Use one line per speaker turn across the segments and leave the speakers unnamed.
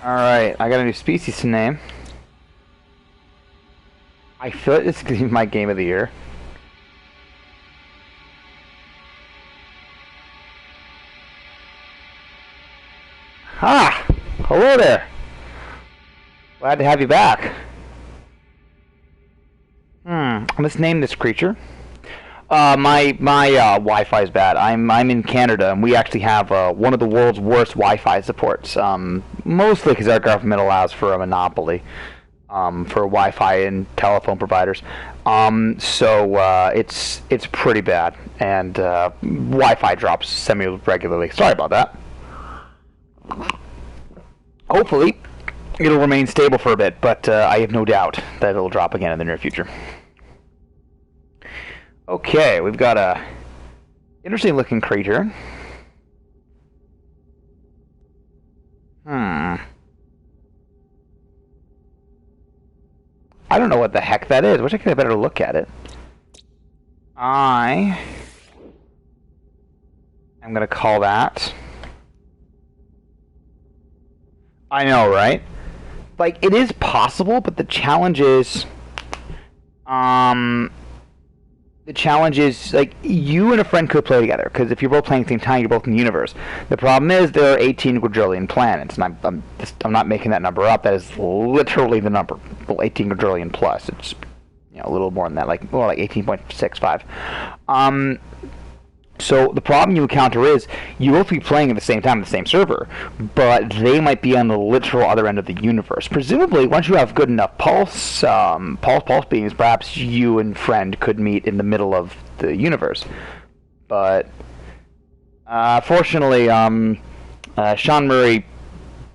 Alright, I got a new species to name. I feel like this is going to be my game of the year. Ah! Hello there! Glad to have you back. Let's name this creature. My Wi-Fi is bad. I'm in Canada, and we actually have one of the world's worst Wi-Fi supports. Mostly because our government allows for a monopoly for Wi-Fi and telephone providers. So it's pretty bad, and Wi-Fi drops semi-regularly. Sorry about that. Hopefully, it'll remain stable for a bit, but I have no doubt that it'll drop again in the near future. Okay, we've got a interesting looking creature. I don't know what the heck that is. Wish I could have a better look at it. I'm gonna call that. I know, right? Like, it is possible, but the challenge is, like, you and a friend could play together, because if you're both playing at the same time, you're both in the universe. The problem is there are 18 quadrillion planets, and I'm not making that number up. That is literally the number. Well, 18 quadrillion plus. It's, you know, a little more than that, like more like 18.65. So the problem you encounter is you both be playing at the same time on the same server, but they might be on the literal other end of the universe. Presumably, once you have good enough pulse beams, perhaps you and friend could meet in the middle of the universe. But fortunately, Sean Murray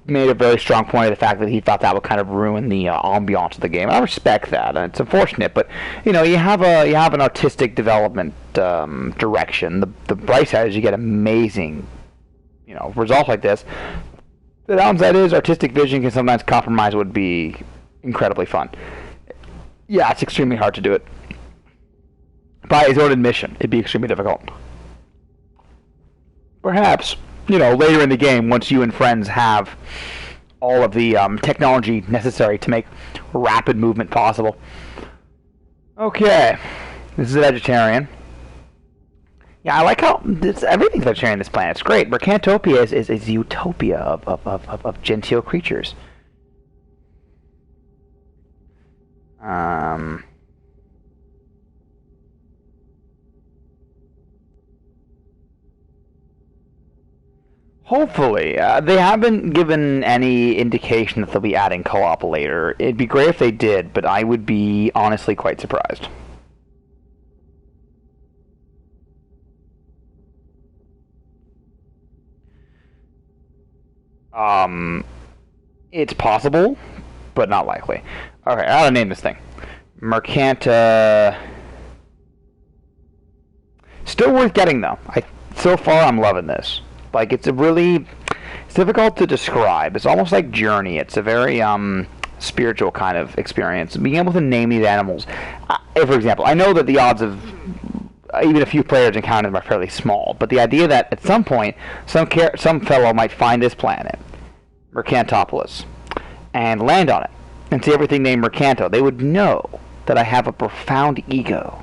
made a very strong point of the fact that he thought that would kind of ruin the ambiance of the game. I respect that, and it's unfortunate, but you know, you have an artistic development direction. The bright side is you get amazing, you know, results like this. The downside is artistic vision can sometimes compromise what would be incredibly fun. Yeah, it's extremely hard to do it. By his own admission, it'd be extremely difficult. Perhaps, you know, later in the game, once you and friends have all of the technology necessary to make rapid movement possible. Okay, this is a vegetarian. Yeah, I like how everything's vegetarian on this planet. It's great. Mercantopia is utopia of genteel creatures. Hopefully. They haven't given any indication that they'll be adding co-op later. It'd be great if they did, but I would be honestly quite surprised. It's possible, but not likely. Okay, I gotta name this thing. Mercanta. Still worth getting, though. So far, I'm loving this. Like, it's difficult to describe. It's almost like Journey. It's a very spiritual kind of experience. Being able to name these animals. For example, I know that the odds of even a few players encountering them are fairly small, but the idea that at some point some fellow might find this planet, Mercantopolis, and land on it, and see everything named Mercanto, they would know that I have a profound ego.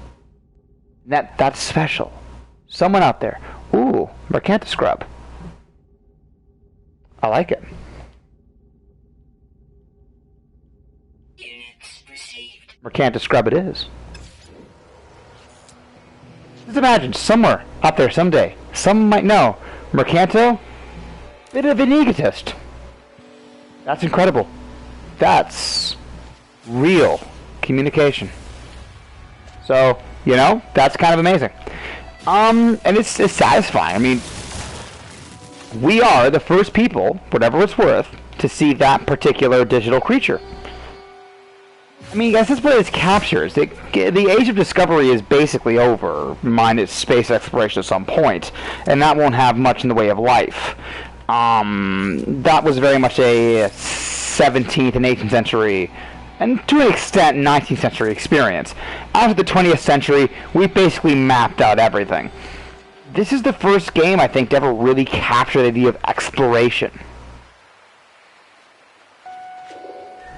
That's special. Someone out there. Ooh, Mercanto Scrub. I like it. Mercanto Scrub it is. Just imagine, somewhere out there someday, someone might know Mercanto, bit of an egotist. That's incredible. That's real communication. So, you know, that's kind of amazing. And it's satisfying. I mean, we are the first people, whatever it's worth, to see that particular digital creature. I mean, I guess that's what it captures. The age of discovery is basically over, minus space exploration at some point, and that won't have much in the way of life. That was very much a 17th and 18th century, and to an extent 19th century experience. After the 20th century, we basically mapped out everything. This is the first game, I think, to ever really capture the idea of exploration.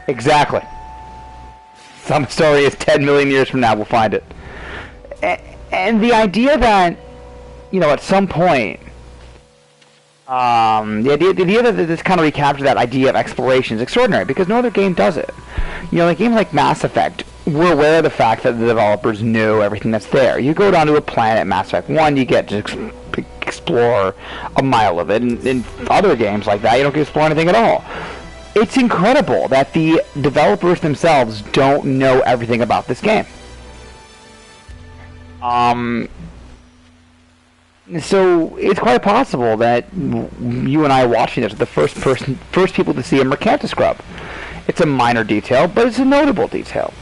Exactly. Some story is 10 million years from now, we'll find it. And the idea that, you know, at some point, the idea that this kind of recaptures that idea of exploration is extraordinary, because no other game does it. You know, like games like Mass Effect, we're aware of the fact that the developers knew everything that's there. You go down to a planet, Mass Effect 1, you get to explore a mile of it, and in other games like that, you don't get to explore anything at all. It's incredible that the developers themselves don't know everything about this game. So it's quite possible that you and I watching this are the first people to see a Mercanto scrub. It's a minor detail, but it's a notable detail.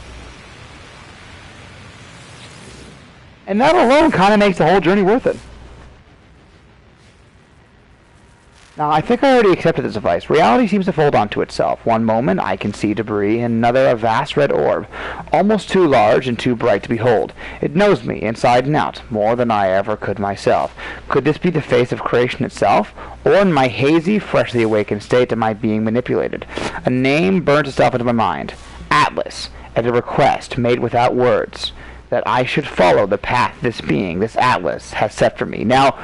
And that alone kind of makes the whole journey worth it. Now, I think I already accepted this advice. Reality seems to fold onto itself. One moment, I can see debris, and another, a vast red orb, almost too large and too bright to behold. It knows me, inside and out, more than I ever could myself. Could this be the face of creation itself? Or in my hazy, freshly awakened state am I being manipulated? A name burns itself into my mind. Atlas, as a request made without words, that I should follow the path this being, this Atlas, has set for me. Now,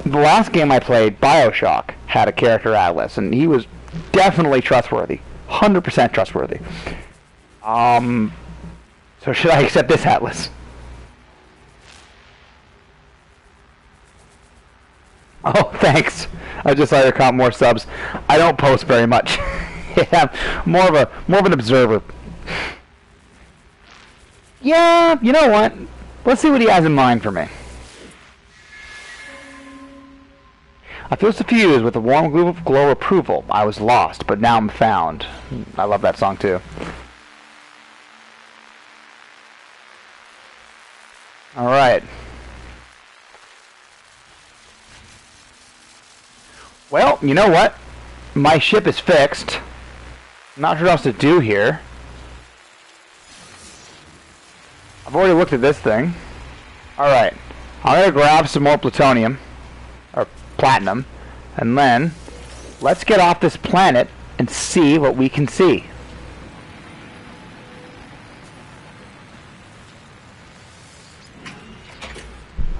the last game I played, BioShock, had a character Atlas, and he was definitely trustworthy. 100% trustworthy. So should I accept this Atlas? Oh, thanks. I just saw your count more subs. I don't post very much. Yeah, more of an observer. Yeah, you know what? Let's see what he has in mind for me. I feel suffused with a warm glow of approval. I was lost, but now I'm found. I love that song too. Alright. Well, you know what? My ship is fixed. I'm not sure what else to do here. I've already looked at this thing. Alright. I'm going to grab some more plutonium. Or platinum. And then, let's get off this planet and see what we can see.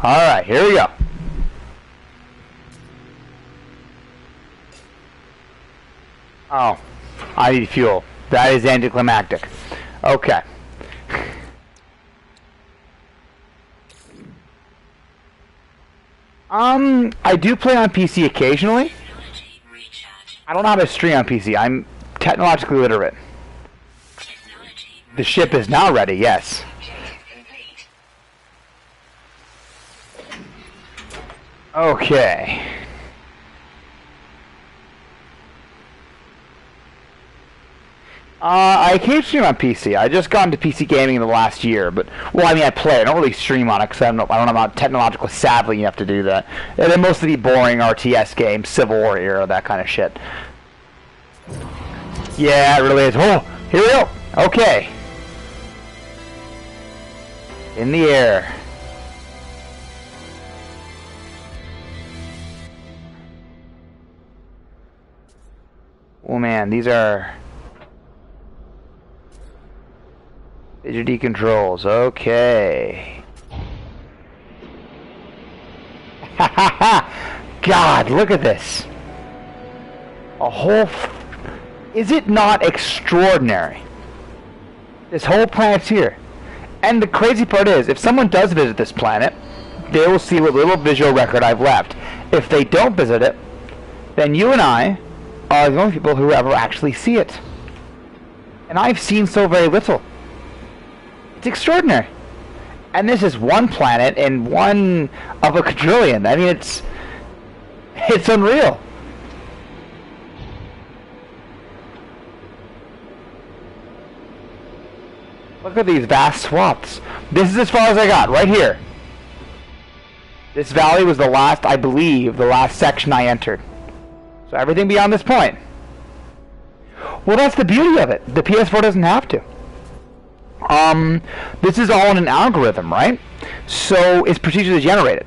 Alright, here we go. Oh, I need fuel. That is anticlimactic. Okay. I do play on PC occasionally. I don't know how to stream on PC. I'm technologically literate. The ship is now ready, yes. Okay. I occasionally stream on PC. I just got into PC gaming in the last year, but well, I mean, I play. I don't really stream on it because I don't know how technological savvy enough to do that. They're mostly boring RTS games, Civil War era, that kind of shit. Yeah, it really is. Oh, here we go. Okay. In the air. Oh man, these are Digity controls, okay. Ha ha ha! God, look at this. A whole... Is it not extraordinary? This whole planet's here. And the crazy part is, if someone does visit this planet, they will see what little visual record I've left. If they don't visit it, then you and I are the only people who ever actually see it. And I've seen so very little. It's extraordinary. And this is one planet and one of a quadrillion. I mean, it's unreal. Look at these vast swaths. This is as far as I got, right here. This valley was the last, I believe, the last section I entered. So everything beyond this point. Well, that's the beauty of it. The PS4 doesn't have to. This is all in an algorithm, right? So it's procedurally generated.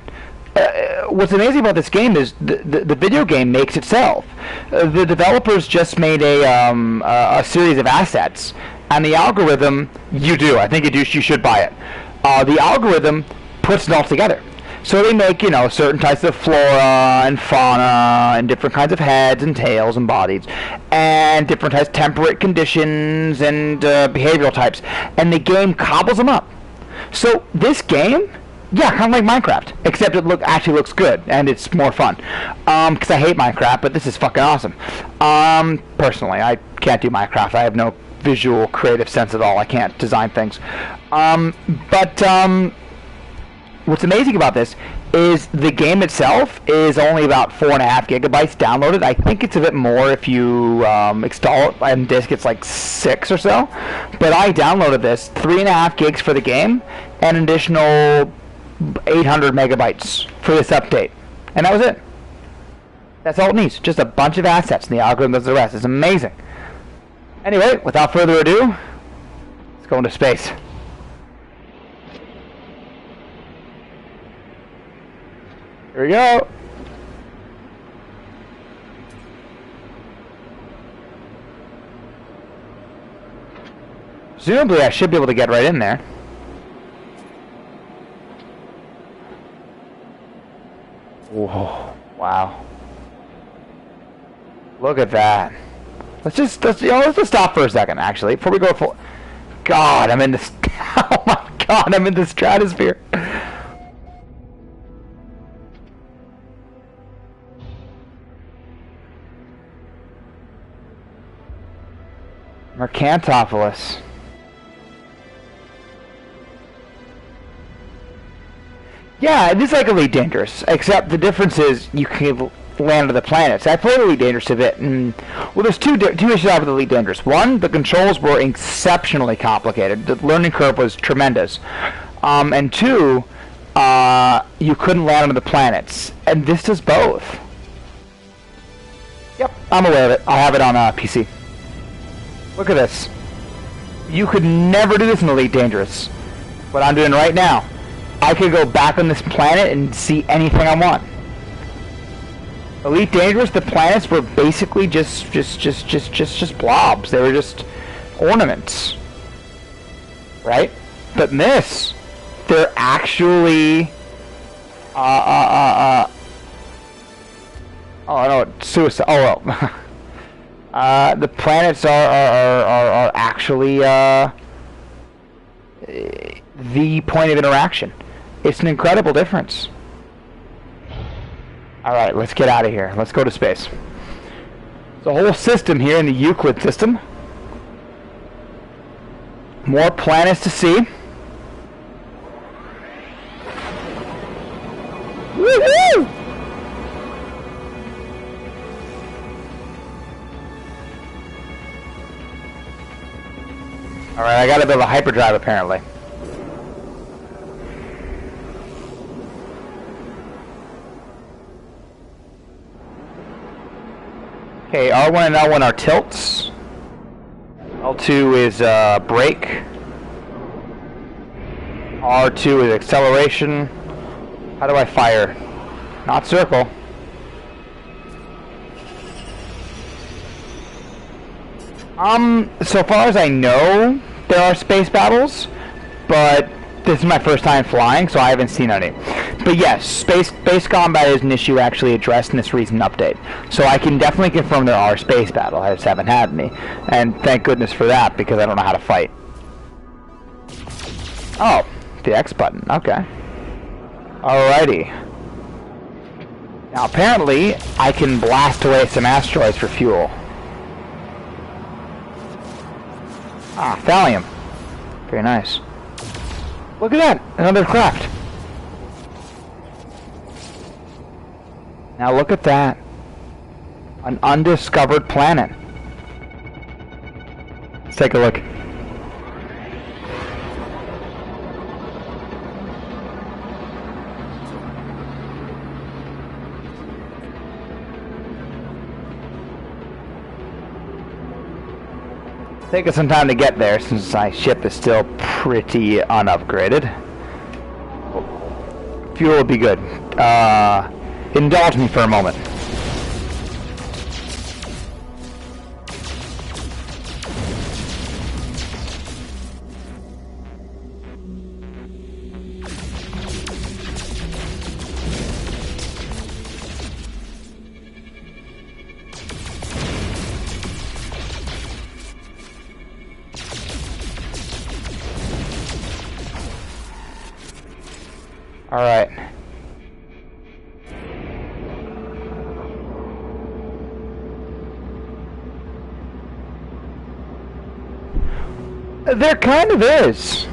What's amazing about this game is the video game makes itself. The developers just made a series of assets, and the algorithm, you do, I think you should buy it. The algorithm puts it all together. So they make, certain types of flora and fauna and different kinds of heads and tails and bodies and different types of temperate conditions and behavioral types. And the game cobbles them up. So this game, yeah, kind of like Minecraft, except it actually looks good and it's more fun. Because I hate Minecraft, but this is fucking awesome. Personally, I can't do Minecraft. I have no visual creative sense at all. I can't design things. What's amazing about this is the game itself is only about 4.5 gigabytes downloaded. I think it's a bit more if you install it on disk. It's like 6 or so. But I downloaded this 3.5 gigs for the game and an additional 800 megabytes for this update, and that was it. That's all it needs. Just a bunch of assets, and the algorithm does the rest. It's amazing. Anyway, without further ado, let's go into space. Here we go. Presumably I should be able to get right in there. Whoa, wow. Look at that. Let's just stop for a second, actually, before we go full. God, I'm in this. Oh my God, I'm in the stratosphere. Mercantopolis. Yeah, it is like Elite Dangerous, except the difference is you can land on the planets. I played Elite Dangerous a bit, and well, there's two issues I have with Elite Dangerous. One, the controls were exceptionally complicated. The learning curve was tremendous. And two, you couldn't land on the planets, and this does both. Yep, I'm aware of it. I have it on PC. Look at this. You could never do this in Elite Dangerous. What I'm doing right now. I could go back on this planet and see anything I want. Elite Dangerous, the planets were basically just blobs. They were just ornaments. Right? But in this, they're actually oh no, suicide. Oh well. The planets are actually the point of interaction. It's an incredible difference. Alright, let's get out of here. Let's go to space. There's a whole system here in the Euclid system. More planets to see. Woohoo! Alright, I gotta build a hyperdrive apparently. Okay, R1 and L1 are tilts. L2 is brake. R2 is acceleration. How do I fire? Not circle. So far as I know, there are space battles, but this is my first time flying, so I haven't seen any. But yes, space combat is an issue actually addressed in this recent update. So I can definitely confirm there are space battles. I just haven't had any. And thank goodness for that, because I don't know how to fight. Oh, the X button. Okay. Alrighty. Now apparently, I can blast away some asteroids for fuel. Ah, thallium. Very nice. Look at that! Another craft. Now look at that. An undiscovered planet. Let's take a look. Take us some time to get there since my ship is still pretty unupgraded. Fuel would be good. Indulge me for a moment. Alright. There kind of is.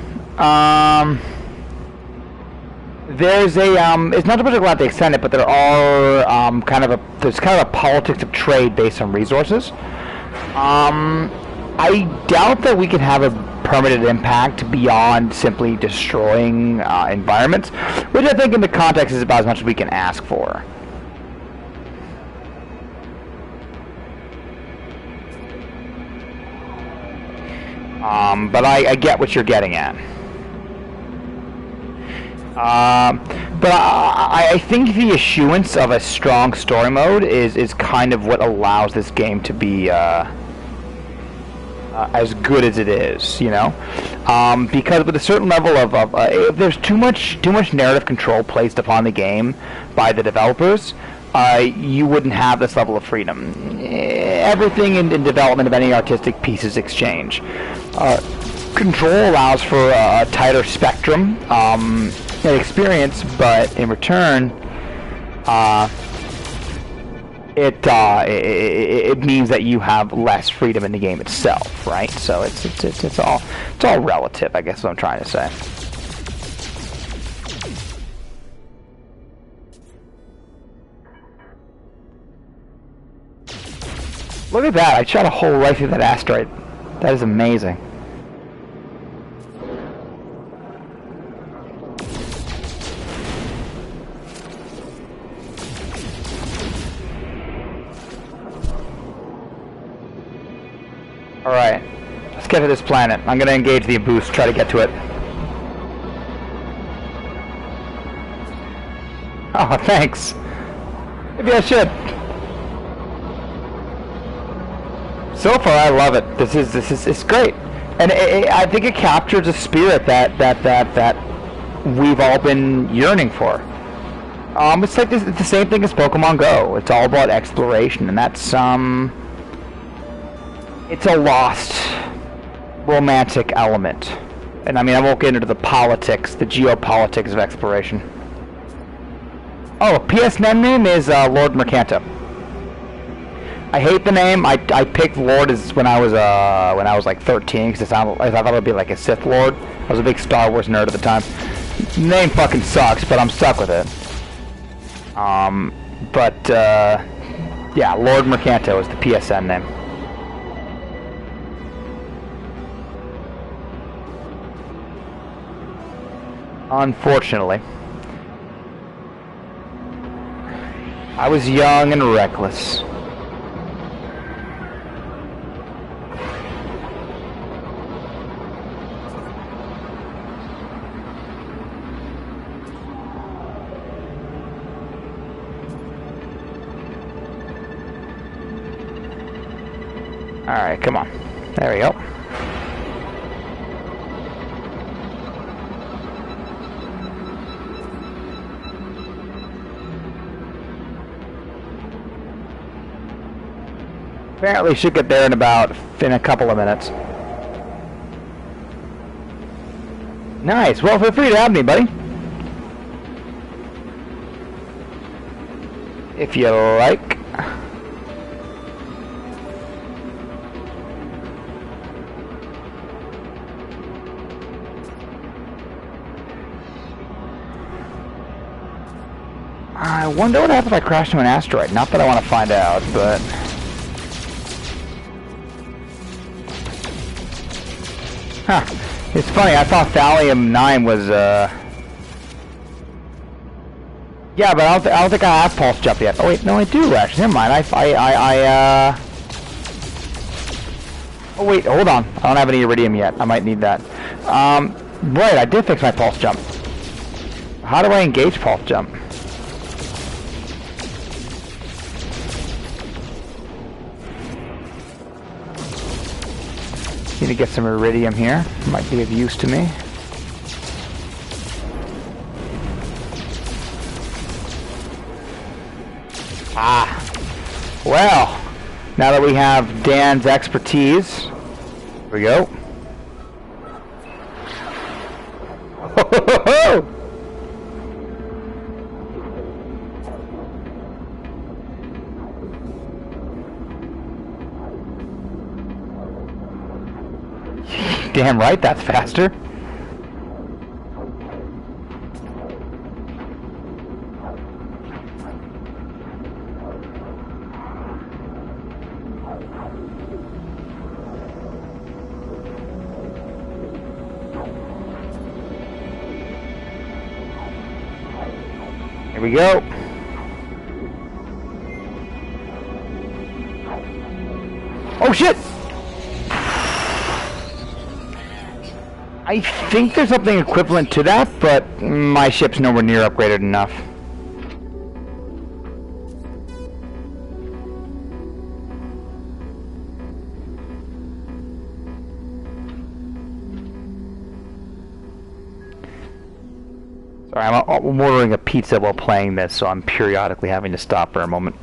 There's a it's not so much about the extended, but there are there's kind of a politics of trade based on resources. I doubt that we can have a permanent impact beyond simply destroying environments, which I think in the context is about as much as we can ask for. But I get what you're getting at. But I think the issuance of a strong story mode is kind of what allows this game to be as good as it is, you know, because with a certain level of if there's too much narrative control placed upon the game by the developers, you wouldn't have this level of freedom. Everything in development of any artistic piece is exchange. Control allows for a tighter spectrum and experience, but in return, it means that you have less freedom in the game itself, right? So it's all relative, I guess is what I'm trying to say. Look at that! I shot a hole right through that asteroid. That is amazing. Alright, let's get to this planet. I'm gonna engage the boost, try to get to it. Oh, thanks. Maybe I should. So far, I love it. This is great, and I think it captures a spirit that we've all been yearning for. It's like it's the same thing as Pokemon Go. It's all about exploration, and that's it's a lost romantic element. And I mean, I won't get into the politics, the geopolitics of exploration. Oh, PSN name is Lord Mercanto. I hate the name. I picked Lord as when I was like 13 because I thought it would be like a Sith Lord. I was a big Star Wars nerd at the time. The name fucking sucks, but I'm stuck with it. Yeah, Lord Mercanto is the PSN name. Unfortunately, I was young and reckless. Alright, come on. There we go. Apparently should get there in a couple of minutes. Nice. Well, feel free to have me, buddy. If you like. I wonder what happens if I crash into an asteroid. Not that I want to find out, but... Huh. It's funny, I thought Thallium 9 was, Yeah, but I don't think I have pulse jump yet. Oh wait, no I do actually. Never mind. Oh wait, hold on. I don't have any iridium yet. I might need that. Right, I did fix my pulse jump. How do I engage pulse jump? Need to get some iridium here. Might be of use to me. Ah. Well, now that we have Dan's expertise, here we go. Damn right, that's faster. Here we go. Oh shit! I think there's something equivalent to that, but my ship's nowhere near upgraded enough. Sorry, I'm ordering a pizza while playing this, so I'm periodically having to stop for a moment.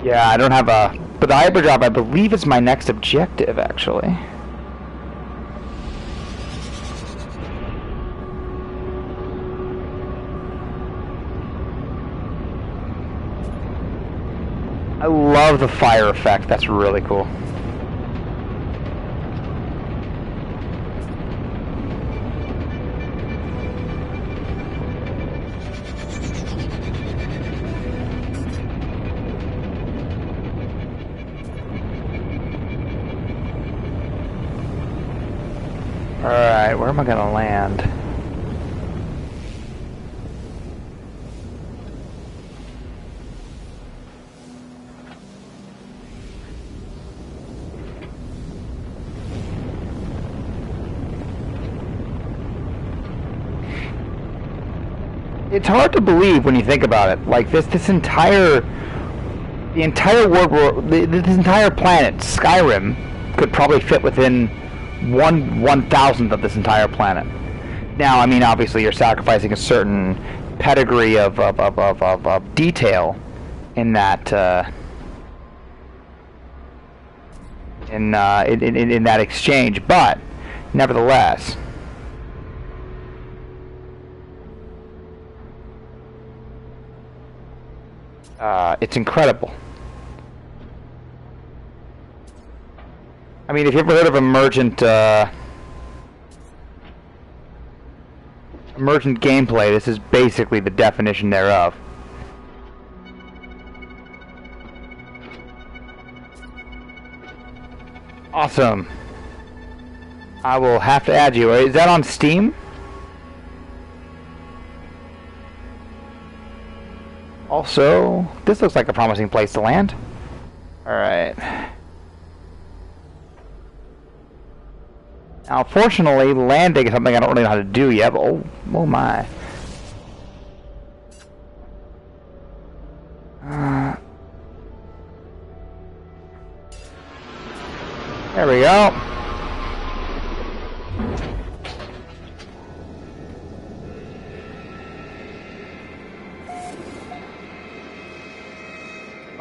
Yeah, I don't have a... But the hyperdrive, I believe, is my next objective, actually. I love the fire effect. That's really cool. Alright, where am I gonna land? It's hard to believe when you think about it. Like this entire world, this entire planet, Skyrim, could probably fit within one thousandth of this entire planet. Now, I mean, obviously, you're sacrificing a certain pedigree of detail in that in that exchange, but nevertheless. It's incredible. I mean, if you've ever heard of emergent gameplay, this is basically the definition thereof. Awesome. I will have to add you. Is that on Steam? Also, this looks like a promising place to land. Alright. Now, fortunately, landing is something I don't really know how to do yet, but oh my. There we go.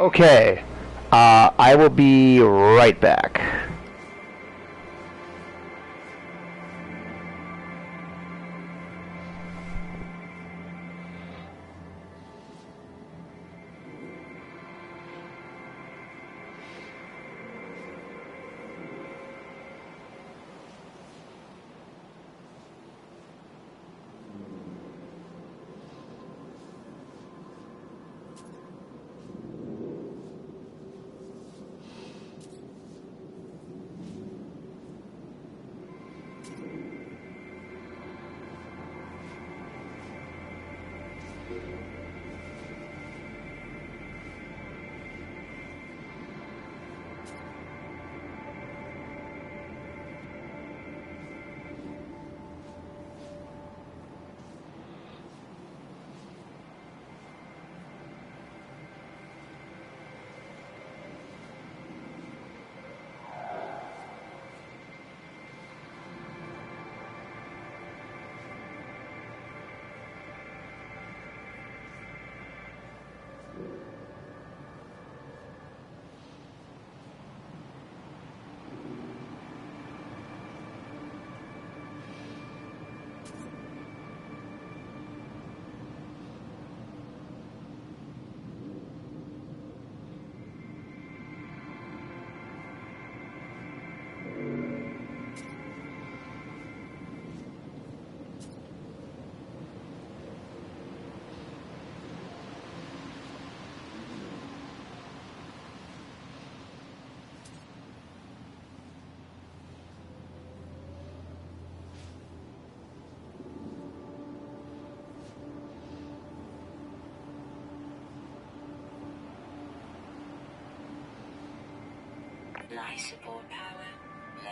Okay, I will be right back.
Life support power low.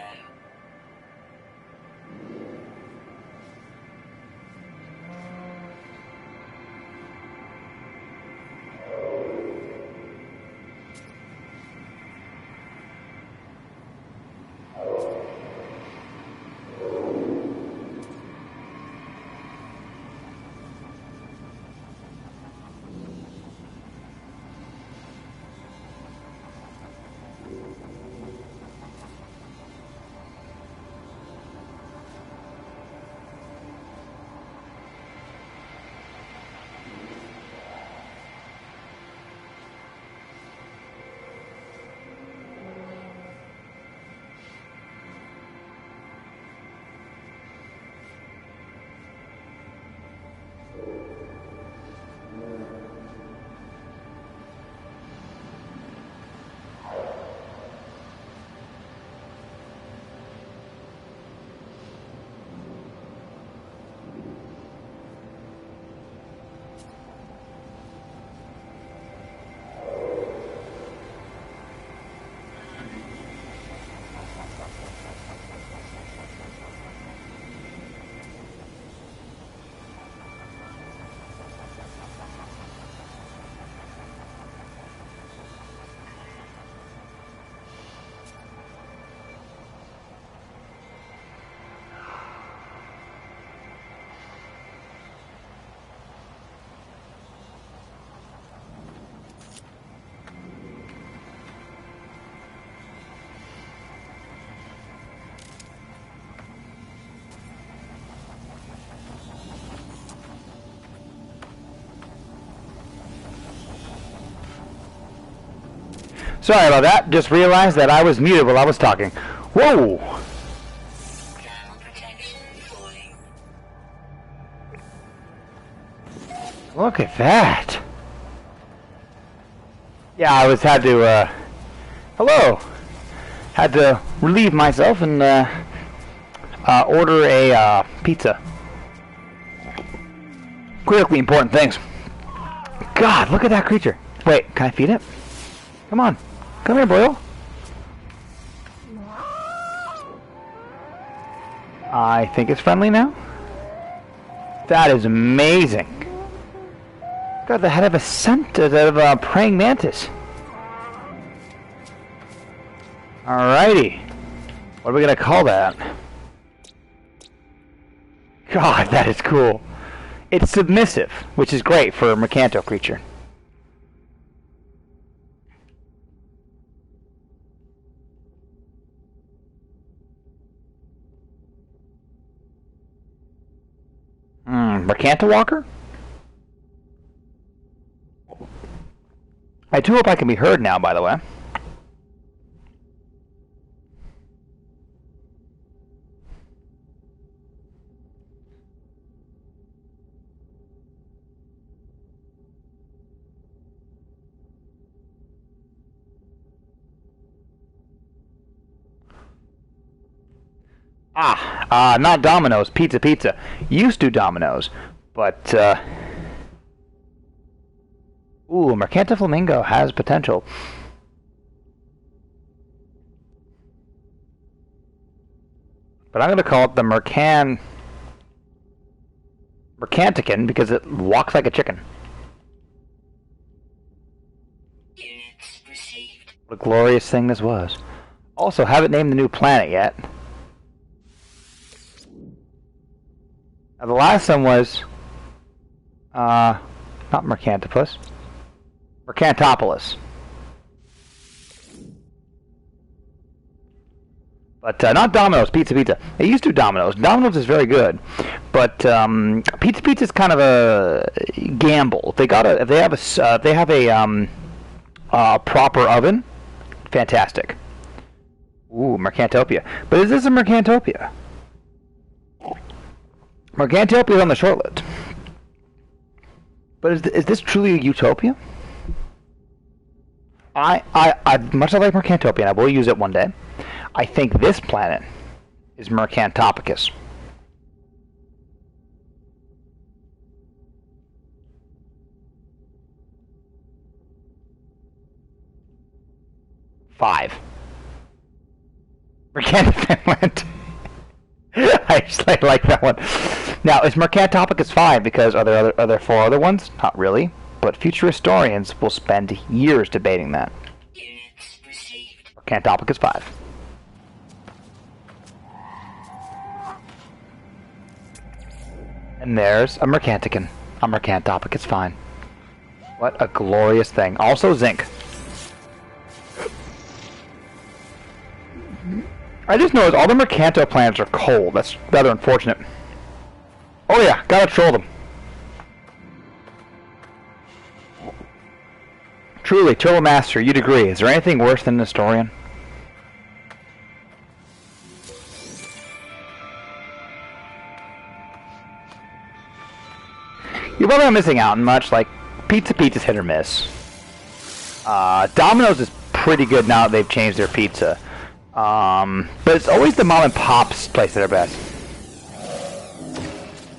Sorry about that. Just realized that I was muted while I was talking. Whoa! Look at that. Yeah, I had to, hello. Had to relieve myself and, order a, pizza. Critically important things. God, look at that creature. Wait, can I feed it? Come on. Come here, boyo. I think it's friendly now. That is amazing. Got the head of a praying mantis. Alrighty. What are we gonna call that? God, that is cool. It's submissive, which is great for a Mercanto creature. Mercanto Walker? I do hope I can be heard now, by the way. Not Domino's, Pizza. Used to Domino's, but, ooh, Mercanto Flamingo has potential. But I'm going to call it the Mercantican because it walks like a chicken. What a glorious thing this was. Also, haven't named the new planet yet. Now, the last one was, not Mercantopus, Mercantopolis. But not Domino's, Pizza. They used to Domino's. Domino's is very good, but Pizza is kind of a gamble. They have a proper oven. Fantastic. Ooh, Mercantopia. But is this a Mercantopia? Mercantopia is on the short list. But is this truly a utopia? I much like Mercantopia, and I will use it one day. I think this planet is Mercantopicus. Five. Mercanto Finland. I actually like that one. Now, is Mercantopicus 5 because are there 4 other ones? Not really, but future historians will spend years debating that.
Units received.
Mercantopicus 5. And there's a Mercantican. A Mercantopicus fine. What a glorious thing. Also zinc. I just noticed all the Mercanto planets are cold. That's rather unfortunate. Oh yeah, gotta troll them. Truly, Turtle Master, you'd agree. Is there anything worse than an historian? You're probably not missing out on much. Like, Pizza's hit or miss. Domino's is pretty good now that they've changed their pizza. But it's always the mom and pop's place that are best.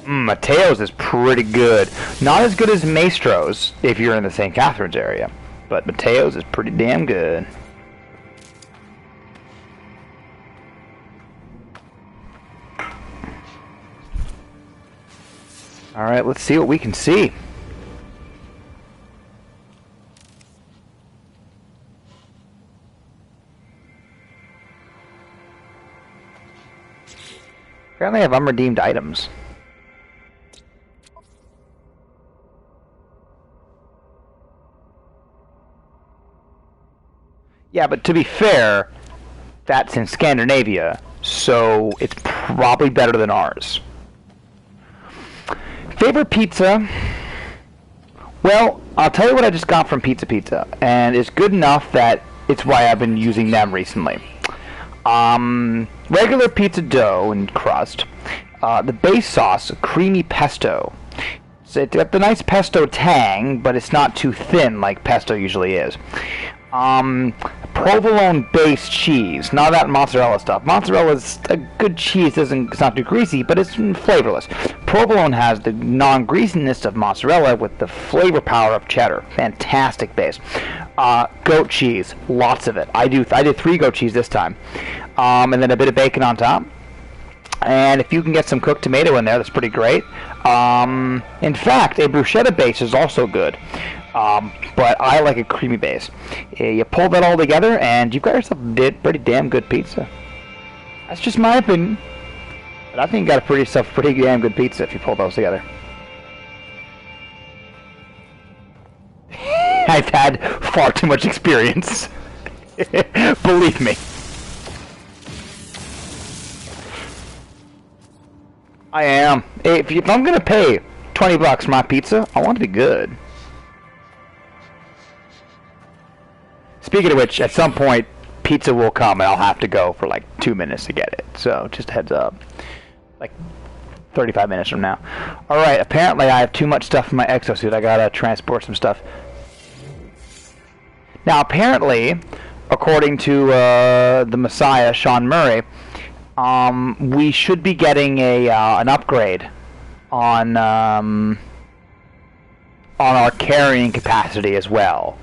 Mateo's is pretty good. Not as good as Maestro's if you're in the St. Catharines area. But Mateo's is pretty damn good. Alright, let's see what we can see. Apparently I have unredeemed items. Yeah, but to be fair, that's in Scandinavia, so it's probably better than ours. Favorite pizza? Well, I'll tell you what I just got from Pizza, and it's good enough that it's why I've been using them recently. Regular pizza dough and crust. The base sauce, creamy pesto. So it's got the nice pesto tang, but it's not too thin like pesto usually is. Provolone-based cheese. Not that mozzarella stuff. Mozzarella's a good cheese. It's not too greasy, but it's flavorless. Provolone has the non-greasiness of mozzarella with the flavor power of cheddar. Fantastic base. Goat cheese. Lots of it. I did 3 goat cheese this time. And then a bit of bacon on top. And if you can get some cooked tomato in there, that's pretty great. In fact, a bruschetta base is also good. But I like a creamy base. You pull that all together, and you've got yourself a pretty damn good pizza. That's just my opinion. But I think you got pretty damn good pizza if you pull those together. I've had far too much experience. Believe me. I am. If I'm gonna pay $20 for my pizza, I want it to be good. Speaking of which, at some point, pizza will come, and I'll have to go for like 2 minutes to get it. So, just a heads up. Like, 35 minutes from now. Alright, apparently I have too much stuff in my exosuit. I gotta transport some stuff. Now, apparently, according to the Messiah, Sean Murray, we should be getting an upgrade on our carrying capacity as well.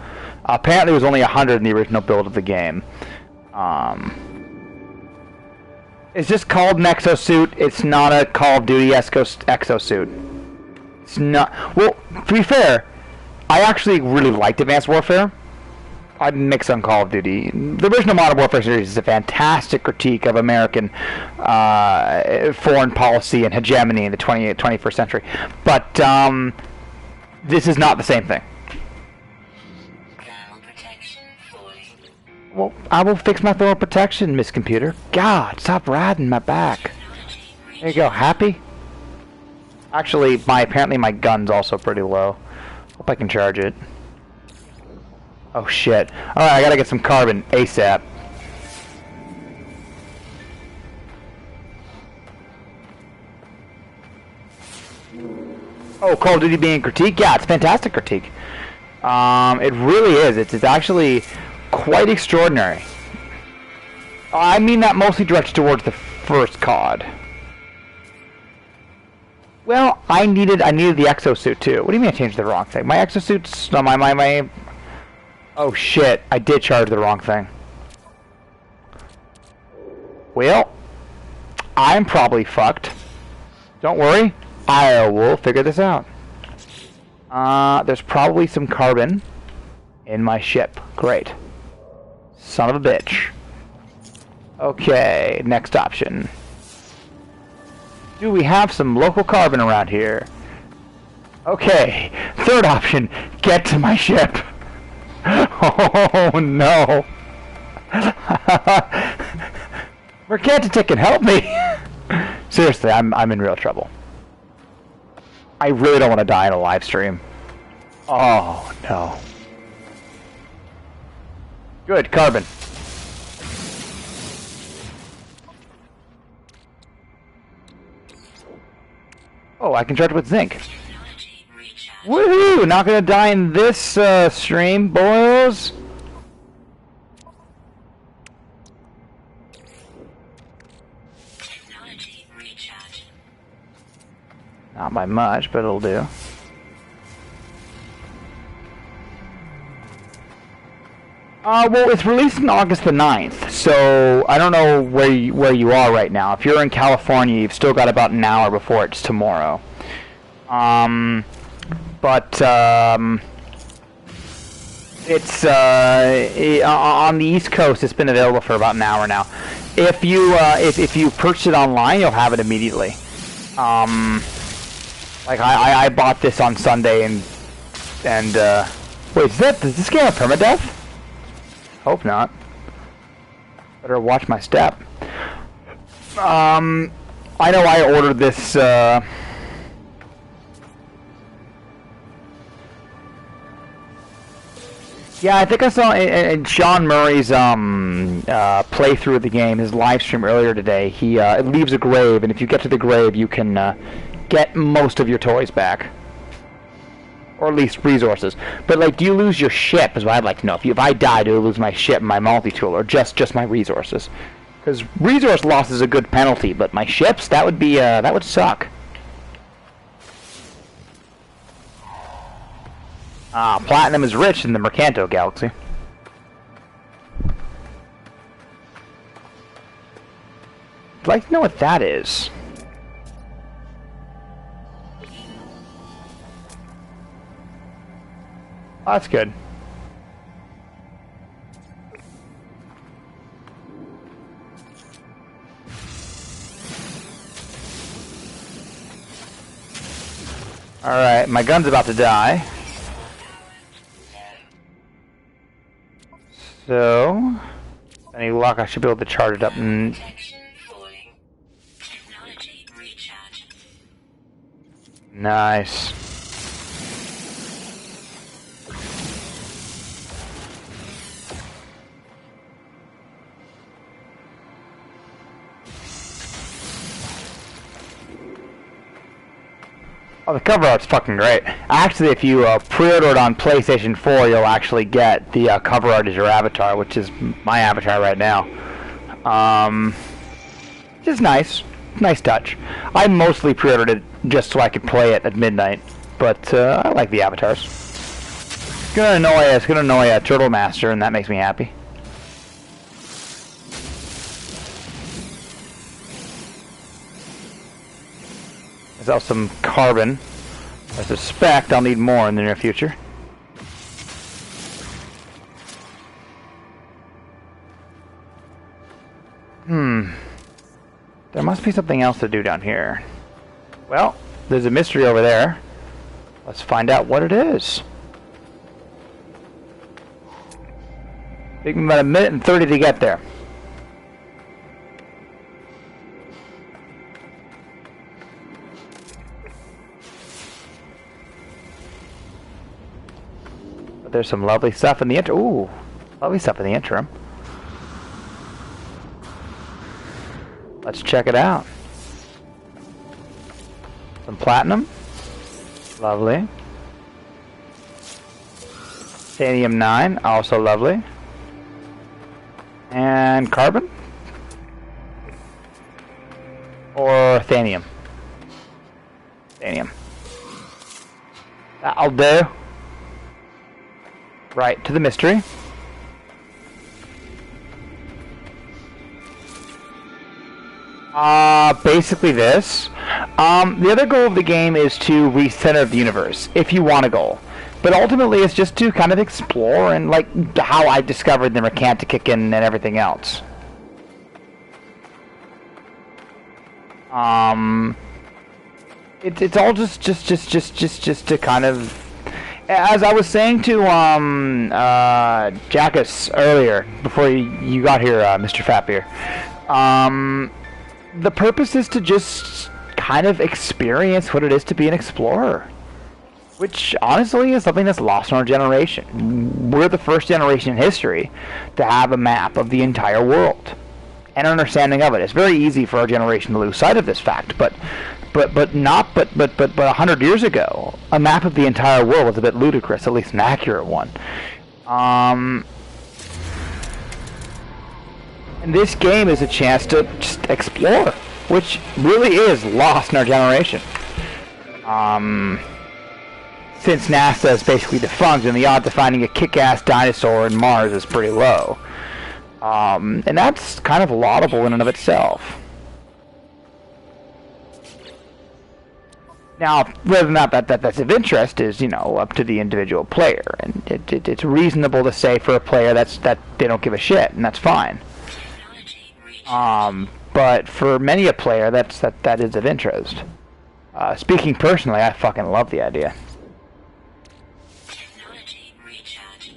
Apparently, it was only 100 in the original build of the game. It's just called an exosuit. It's not a Call of Duty exosuit. It's not. Well, to be fair, I actually really liked Advanced Warfare. I'd mix on Call of Duty. The original Modern Warfare series is a fantastic critique of American foreign policy and hegemony in the 21st century. But this is not the same thing.
Thermal protection falling.
Well, I will fix my thermal protection, Miss Computer. God, stop riding my back. There you go. Happy? Actually, apparently my gun's also pretty low. Hope I can charge it. Oh shit. Alright, I gotta get some carbon ASAP. Oh, Call of Duty being a critique? Yeah, it's a fantastic critique. It really is. It's actually quite extraordinary. I mean that mostly directed towards the first COD. Well, I needed the exosuit too. What do you mean I changed the wrong thing? My exosuit's no, my Oh shit, I did charge the wrong thing. Well, I'm probably fucked. Don't worry, I will figure this out. There's probably some carbon in my ship. Great. Son of a bitch. Okay, next option. Do we have some local carbon around here? Okay, third option. Get to my ship. Oh no. Mercanto can help me. Seriously, I'm in real trouble. I really don't want to die in a live stream. Oh no. Good, carbon. Oh, I can charge with zinc. Woohoo! Not gonna die in this stream, boys. Not by much, but it'll do. Well, it's released on August the 9th, so I don't know where you are right now. If you're in California, you've still got about an hour before it's tomorrow. It's on the East Coast. It's been available for about an hour now. If you purchase it online, you'll have it immediately. Like I bought this on Sunday and wait, does this game have permadeath? Hope not. Better watch my step. I know I ordered this. Yeah, I think I saw in Sean Murray's playthrough of the game, his live stream earlier today. He it leaves a grave, and if you get to the grave, you can get most of your toys back. Or at least resources. But, like, do you lose your ship is what I'd like to know. If I die, do I lose my ship, my multi-tool, or just my resources? Because resource loss is a good penalty, but my ships, that would be, that would suck. Platinum is rich in the Mercanto galaxy. I'd like to know what that is. Oh, that's good. Alright, my gun's about to die. So, any luck, I should be able to charge it up and... Nice. Oh, the cover art's fucking great. Actually, if you pre-order it on PlayStation 4, you'll actually get the cover art as your avatar, which is my avatar right now. Which is nice. Nice touch. I mostly pre-ordered it just so I could play it at midnight, but I like the avatars. It's gonna annoy Turtle Master, and that makes me happy. There's also some carbon. I suspect I'll need more in the near future. There must be something else to do down here. Well, there's a mystery over there. Let's find out what it is. Taking about 1:30 to get there. But there's some lovely stuff in the interim. Ooh, lovely stuff in the interim. Let's check it out. Some platinum. Lovely. Titanium 9, also lovely. And carbon? Or thanium? Thanium. That'll do. Right, to the mystery. Basically this. The other goal of the game is to recenter the universe, if you want a goal. But ultimately, it's just to kind of explore and, like, how I discovered the Mercanto and everything else. It's all just to kind of, as I was saying to Jackus earlier before you got here, Mr. Fatbeer. The purpose is to just kind of experience what it is to be an explorer, which honestly is something that's lost in our generation. We're the first generation in history to have a map of the entire world and understanding of it. It's very easy for our generation to lose sight of this fact, but 100 years ago, a map of the entire world was a bit ludicrous, at least an accurate one. And this game is a chance to just explore, which really is lost in our generation. Since NASA is basically defunct, and the odds of finding a kick-ass dinosaur in Mars is pretty low. And that's kind of laudable in and of itself. Now, whether or not that's of interest is, you know, up to the individual player, and it's reasonable to say for a player that they don't give a shit, and that's fine. But for many a player, that is of interest. Speaking personally, I fucking love the idea.
Technology recharge.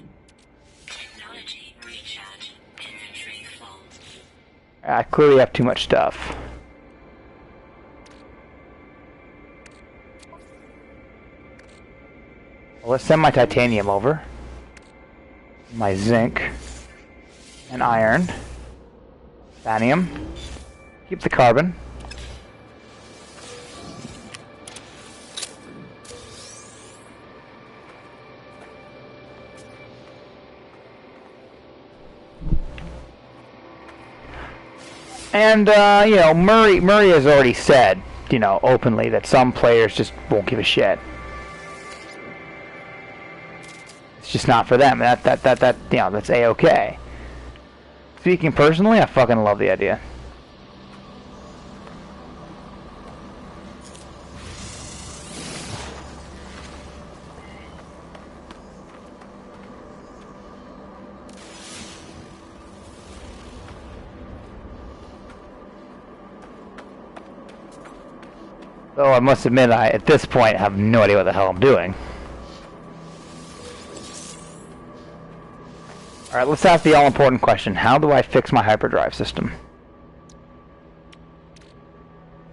Technology recharge. Inventory full.
I clearly have too much stuff. Well, let's send my titanium over. My zinc. And iron. Vanadium. Keep the carbon. And, you know, Murray has already said, you know, openly that some players just won't give a shit. It's just not for them. That you know, that's A-okay. Speaking personally, I fucking love the idea. Though I must admit, I, at this point, have no idea what the hell I'm doing. Alright, let's ask the all-important question. How do I fix my hyperdrive system?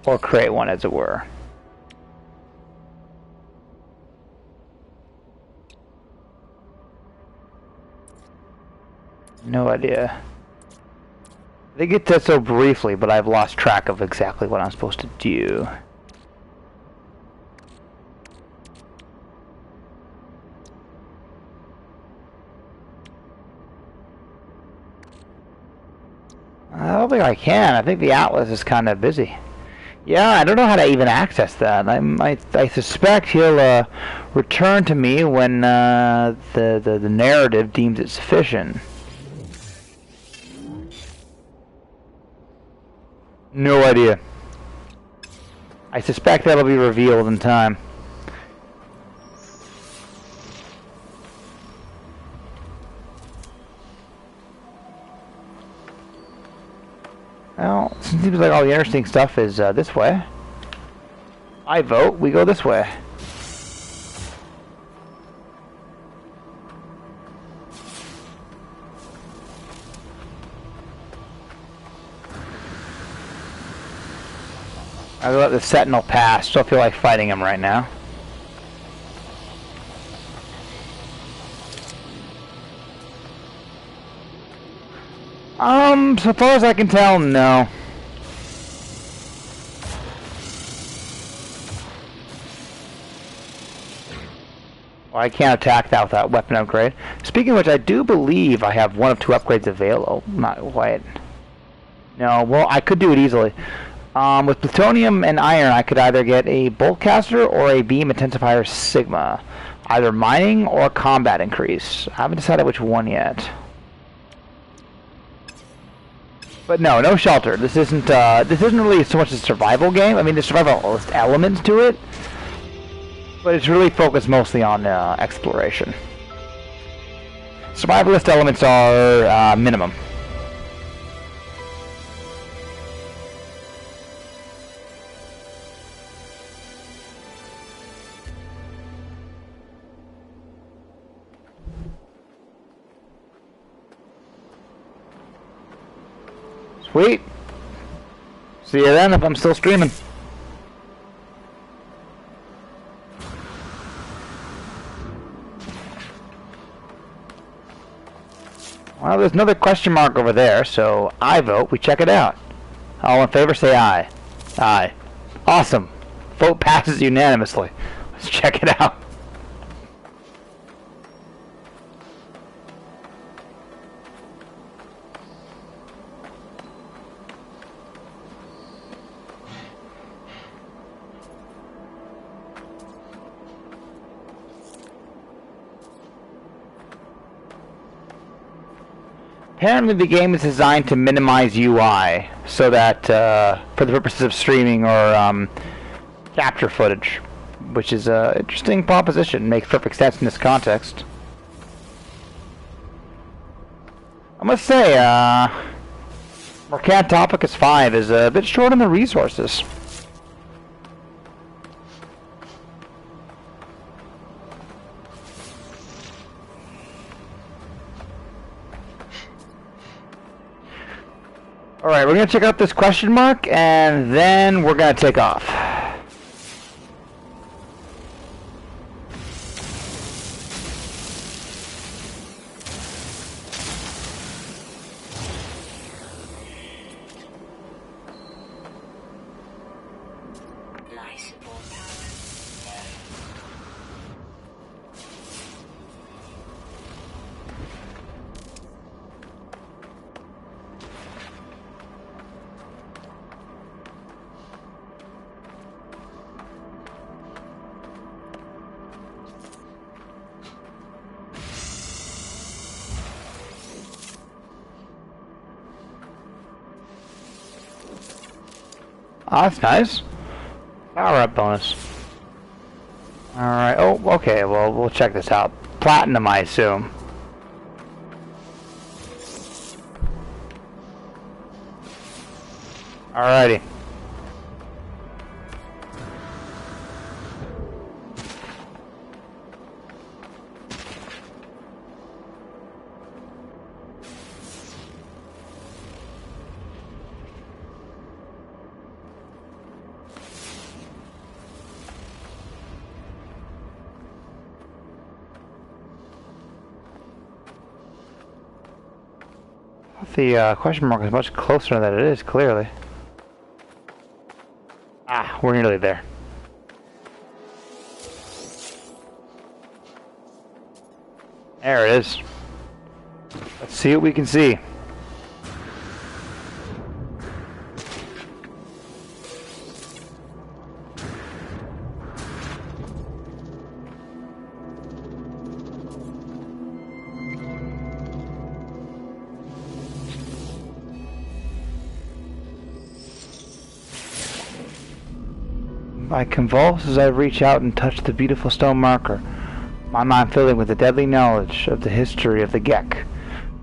Or create one, as it were. No idea. I think it did so briefly, but I've lost track of exactly what I'm supposed to do. I don't think I can. I think the Atlas is kind of busy. Yeah, I don't know how to even access that. I suspect he'll return to me when the narrative deems it sufficient. No idea. I suspect that'll be revealed in time. Well, it seems like all the interesting stuff is this way. I vote we go this way. I'll let the Sentinel pass. Don't feel like fighting him right now. So far as I can tell, no. Well, I can't attack that without weapon upgrade. Speaking of which, I do believe I have one of two upgrades available. Not quite. No, well, I could do it easily. With plutonium and iron, I could either get a bolt caster or a beam intensifier sigma. Either mining or combat increase. I haven't decided which one yet. But no, no shelter. This isn't really so much a survival game. I mean, there's survivalist elements to it, but it's really focused mostly on exploration. Survivalist elements are minimum. Sweet. See you then if I'm still streaming. Well, there's another question mark over there, so I vote we check it out. All in favor, say aye. Aye. Awesome. Vote passes unanimously. Let's check it out. Apparently the game is designed to minimize UI, so that, for the purposes of streaming or capture footage, which is an interesting proposition, makes perfect sense in this context. I must say, Mercanto 5 is a bit short on the resources. Alright, we're going to check out this question mark, and then we're going to take off. Oh, that's nice. Power up bonus. Alright, oh, okay, well, we'll check this out. Platinum, I assume. Alrighty. The question mark is much closer than it is, clearly. Ah, we're nearly there. There it is. Let's see what we can see. I convulse as I reach out and touch the beautiful stone marker, my mind filling with the deadly knowledge of the history of the Gek.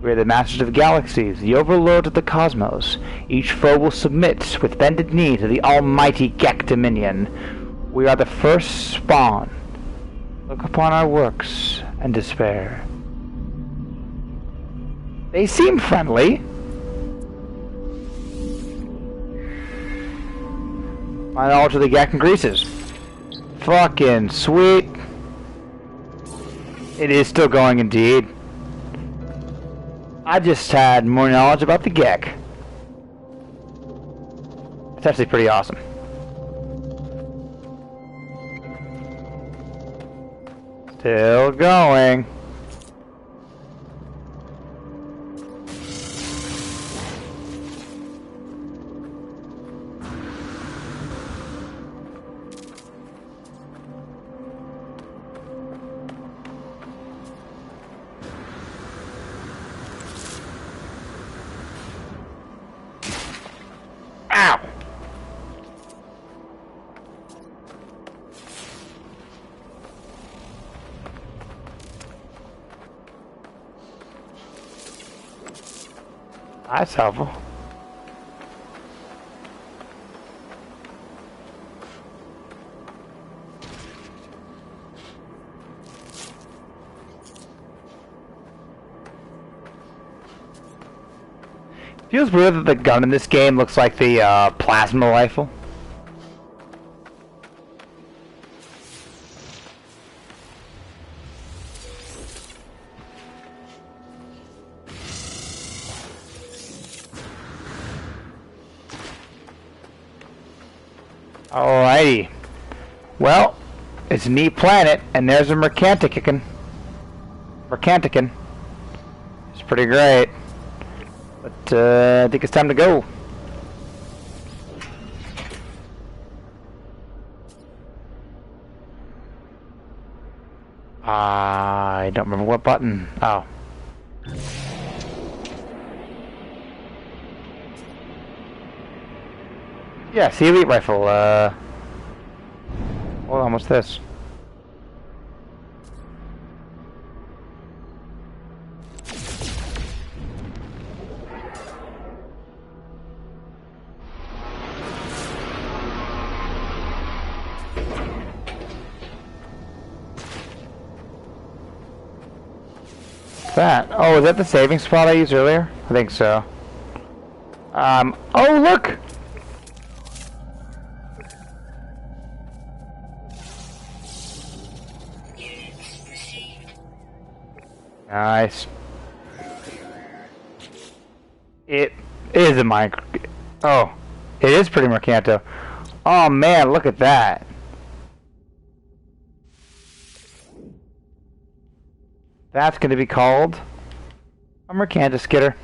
We are the masters of galaxies, the overlords of the cosmos. Each foe will submit with bended knee to the almighty Gek dominion. We are the first spawn. Look upon our works and despair. They seem friendly. My knowledge of the Gek increases. Fucking sweet. It is still going indeed. I just had more knowledge about the Gek. It's actually pretty awesome. Still going. That's helpful. Feels weird that the gun in this game looks like the plasma rifle. Alrighty. Well, it's a neat planet, and there's a Mercantican. It's pretty great. But I think it's time to go. I don't remember what button. Oh. Yeah, see, elite rifle. Hold on, what's this? That? Oh, is that the saving spot I used earlier? I think so. Oh, look! Nice. It is a micro. Oh, it is pretty Mercanto. Oh man, look at that. That's going to be called a Mercanto skitter.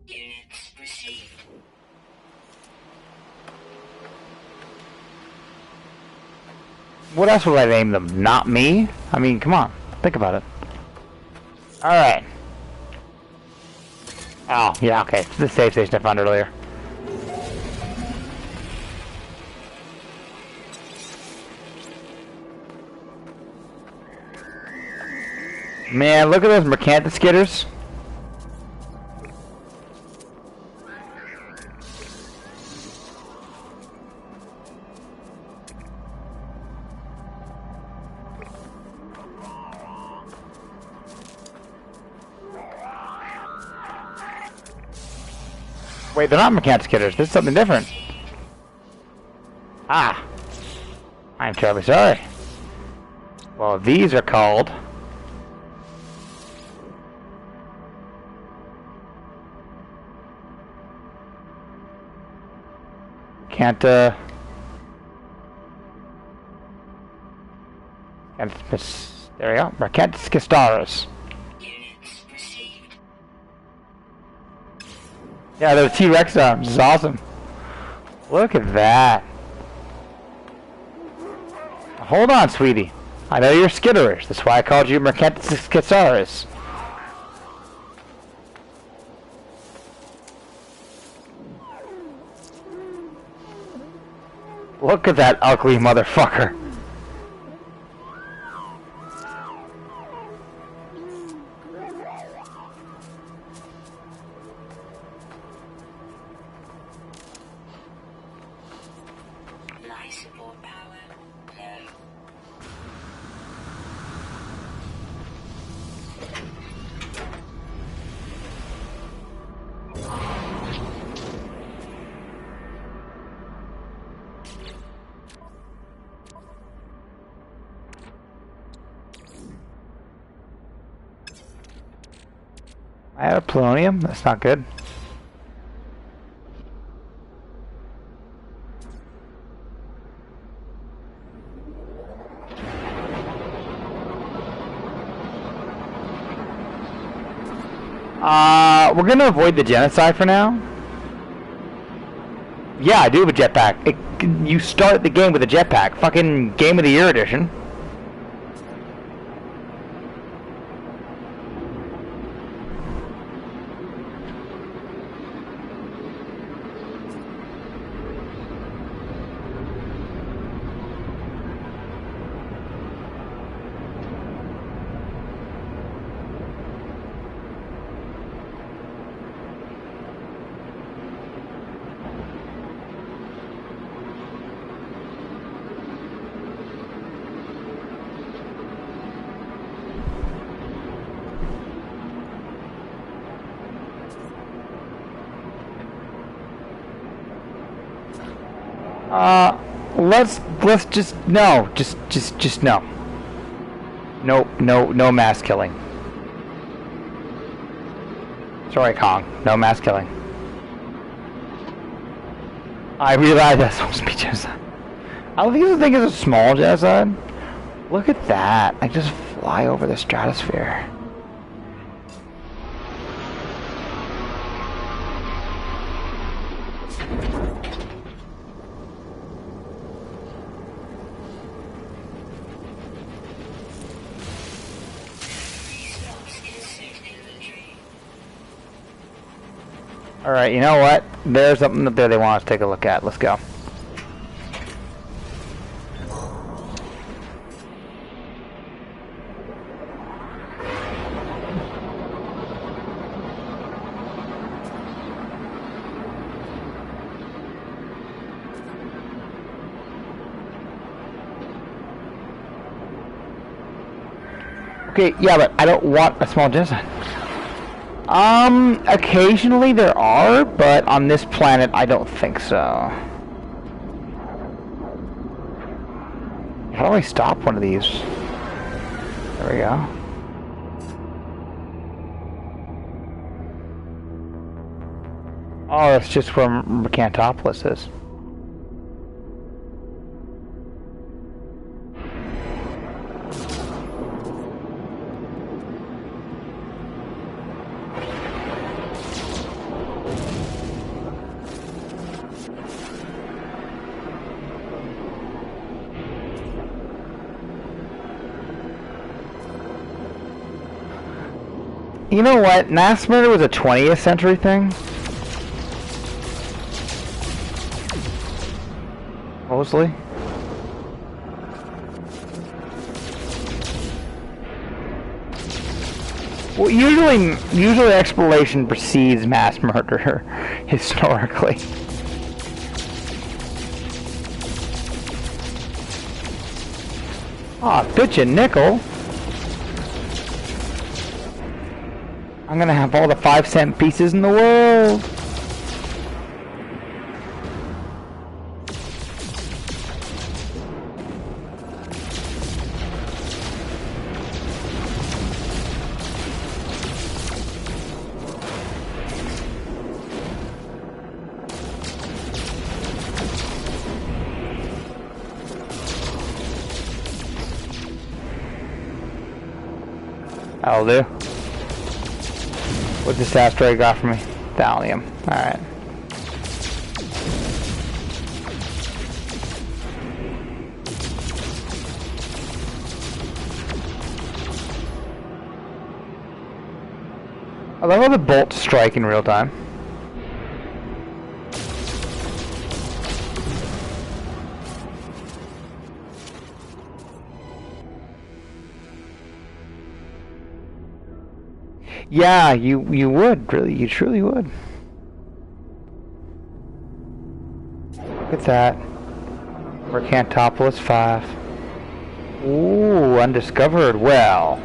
Units received.
What else would I name them? Not me? I mean, come on. Think about it. Alright. Oh, yeah, okay. It's the save station I found earlier. Man, look at those Mercanto skitters. Wait, they're not Mercanto skitters. This is something different. Ah. I'm terribly sorry. Well, these are called... Can't miss. There we go. Mercanto skistaris.
Units received.
Yeah, those T-Rex arms. This is awesome. Look at that. Hold on, sweetie. I know you're skitterish. That's why I called you Mercanto skistaris. Look at that ugly motherfucker.
Life support power low.
I have polonium. That's not good. We're gonna avoid the genocide for now. Yeah, I do have a jetpack. You start the game with a jetpack. Fucking Game of the Year edition. Let's just no, just no. No mass killing. Sorry, Kong. No mass killing. I realize that's supposed to be genocide. I don't think this thing is a small genocide. Look at that. I just fly over the stratosphere. Alright, you know what? There's something up there they want us to take a look at. Let's go. Okay, yeah, but I don't want a small genocide. Occasionally there are, but on this planet I don't think so. How do I stop one of these? There we go. Oh, that's just where Mercantopolis is. You know what? Mass murder was a 20th century thing. Mostly. Well, usually exploration precedes mass murder, historically. Aw, bitch and nickel. I'm gonna have all the 5-cent pieces in the world. That'll do. What's this asteroid got for me? Thallium. Alright. I love how the bolts strike in real time. Yeah, you would, really, you truly would. Look at that. Mercantopolis 5. Ooh, undiscovered well.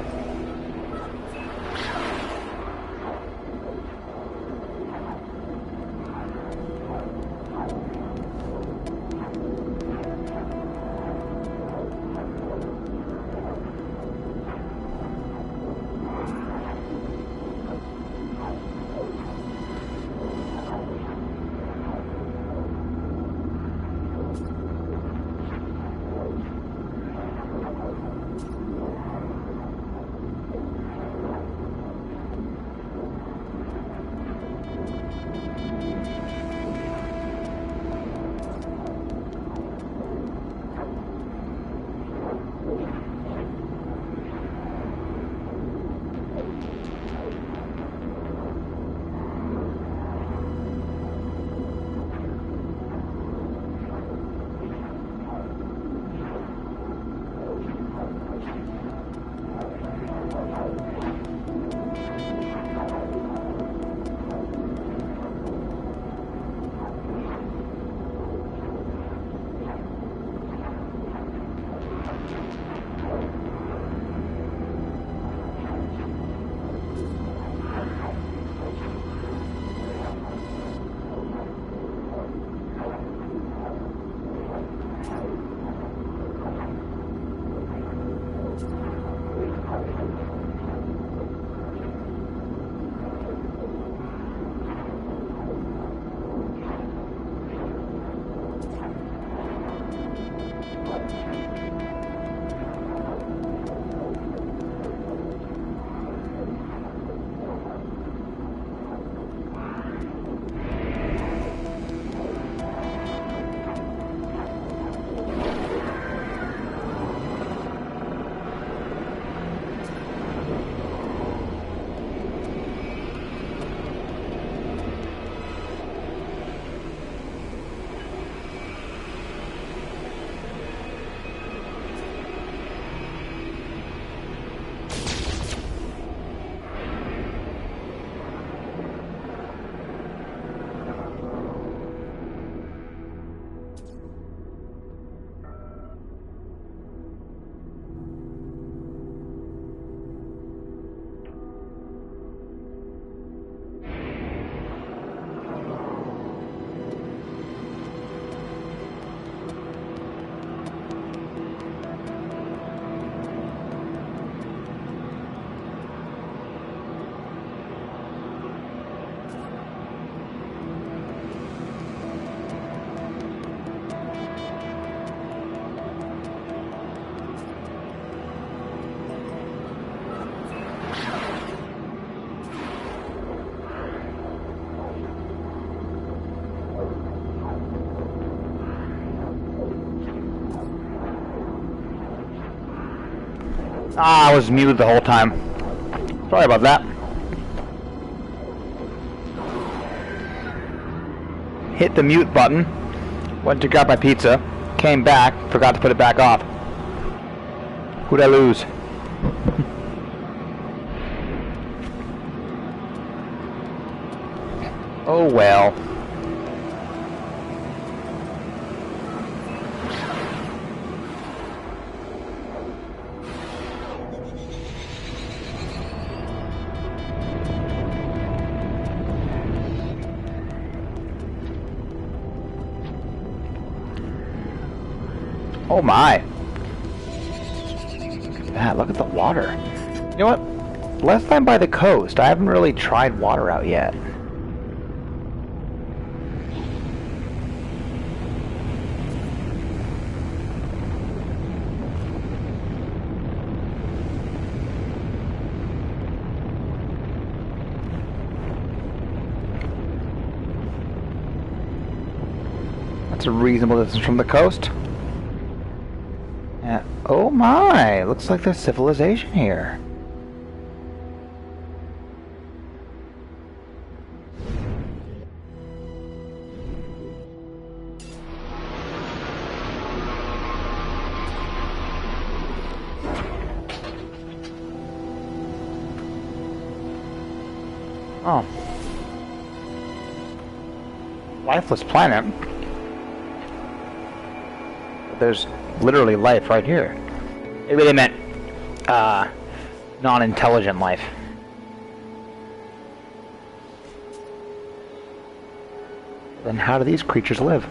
Ah, I was muted the whole time. Sorry about that. Hit the mute button. Went to grab my pizza. Came back. Forgot to put it back off. Who'd I lose? Oh well. Oh my. Look at that, look at the water. You know what? Last time by the coast, I haven't really tried water out yet. That's a reasonable distance from the coast. Yeah. Oh my! Looks like there's civilization here. Oh. Lifeless planet. There's literally life right here. Maybe they meant non-intelligent life. Then how do these creatures live?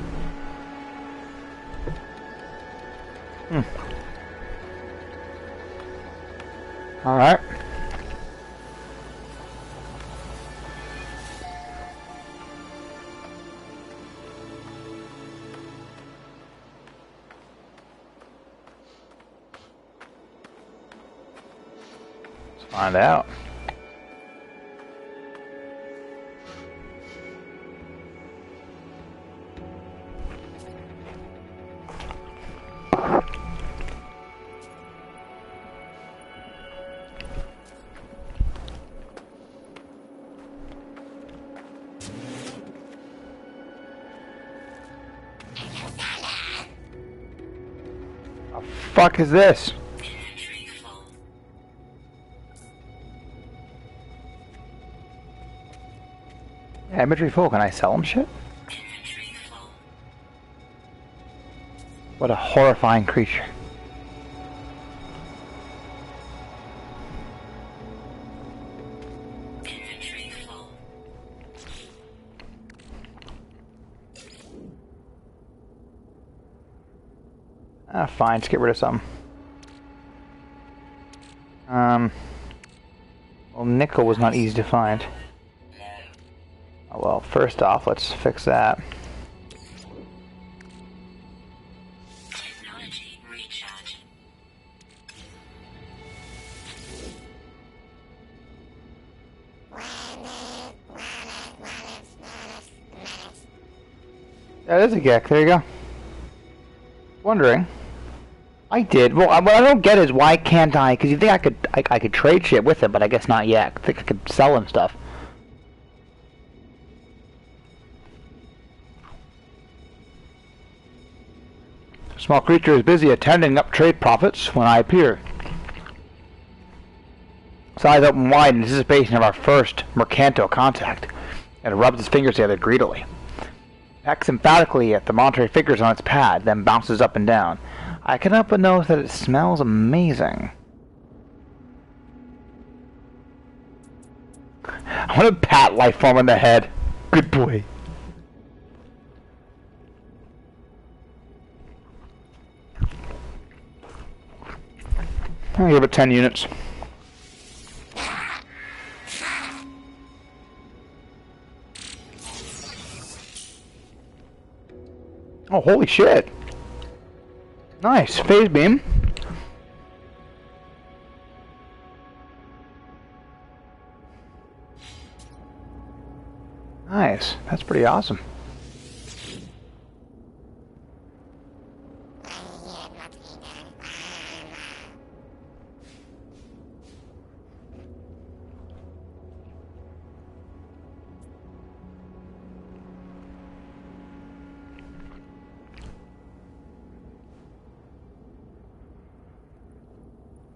Alright. Find out. The fuck is this? Imagery full. Can I sell them shit? What a horrifying creature. Ah, fine. Let's get rid of some. Well, nickel was not easy to find. Oh, well, first off, let's fix that.
Technology
That is a geck. There you go. Wondering. I did. Well, what I don't get is why can't I? Because you think I could trade shit with him, but I guess not yet. I think I could sell him stuff. Small creature is busy attending up trade profits when I appear. His eyes open wide in anticipation of our first Mercanto contact, and rubs his fingers together greedily. Pecks emphatically at the monetary figures on its pad, then bounces up and down. I can help but notice that it smells amazing. I want to pat Lifeform on the head. Good boy. I'll give it 10 units. Oh, holy shit. Nice. Phase beam. Nice. That's pretty awesome.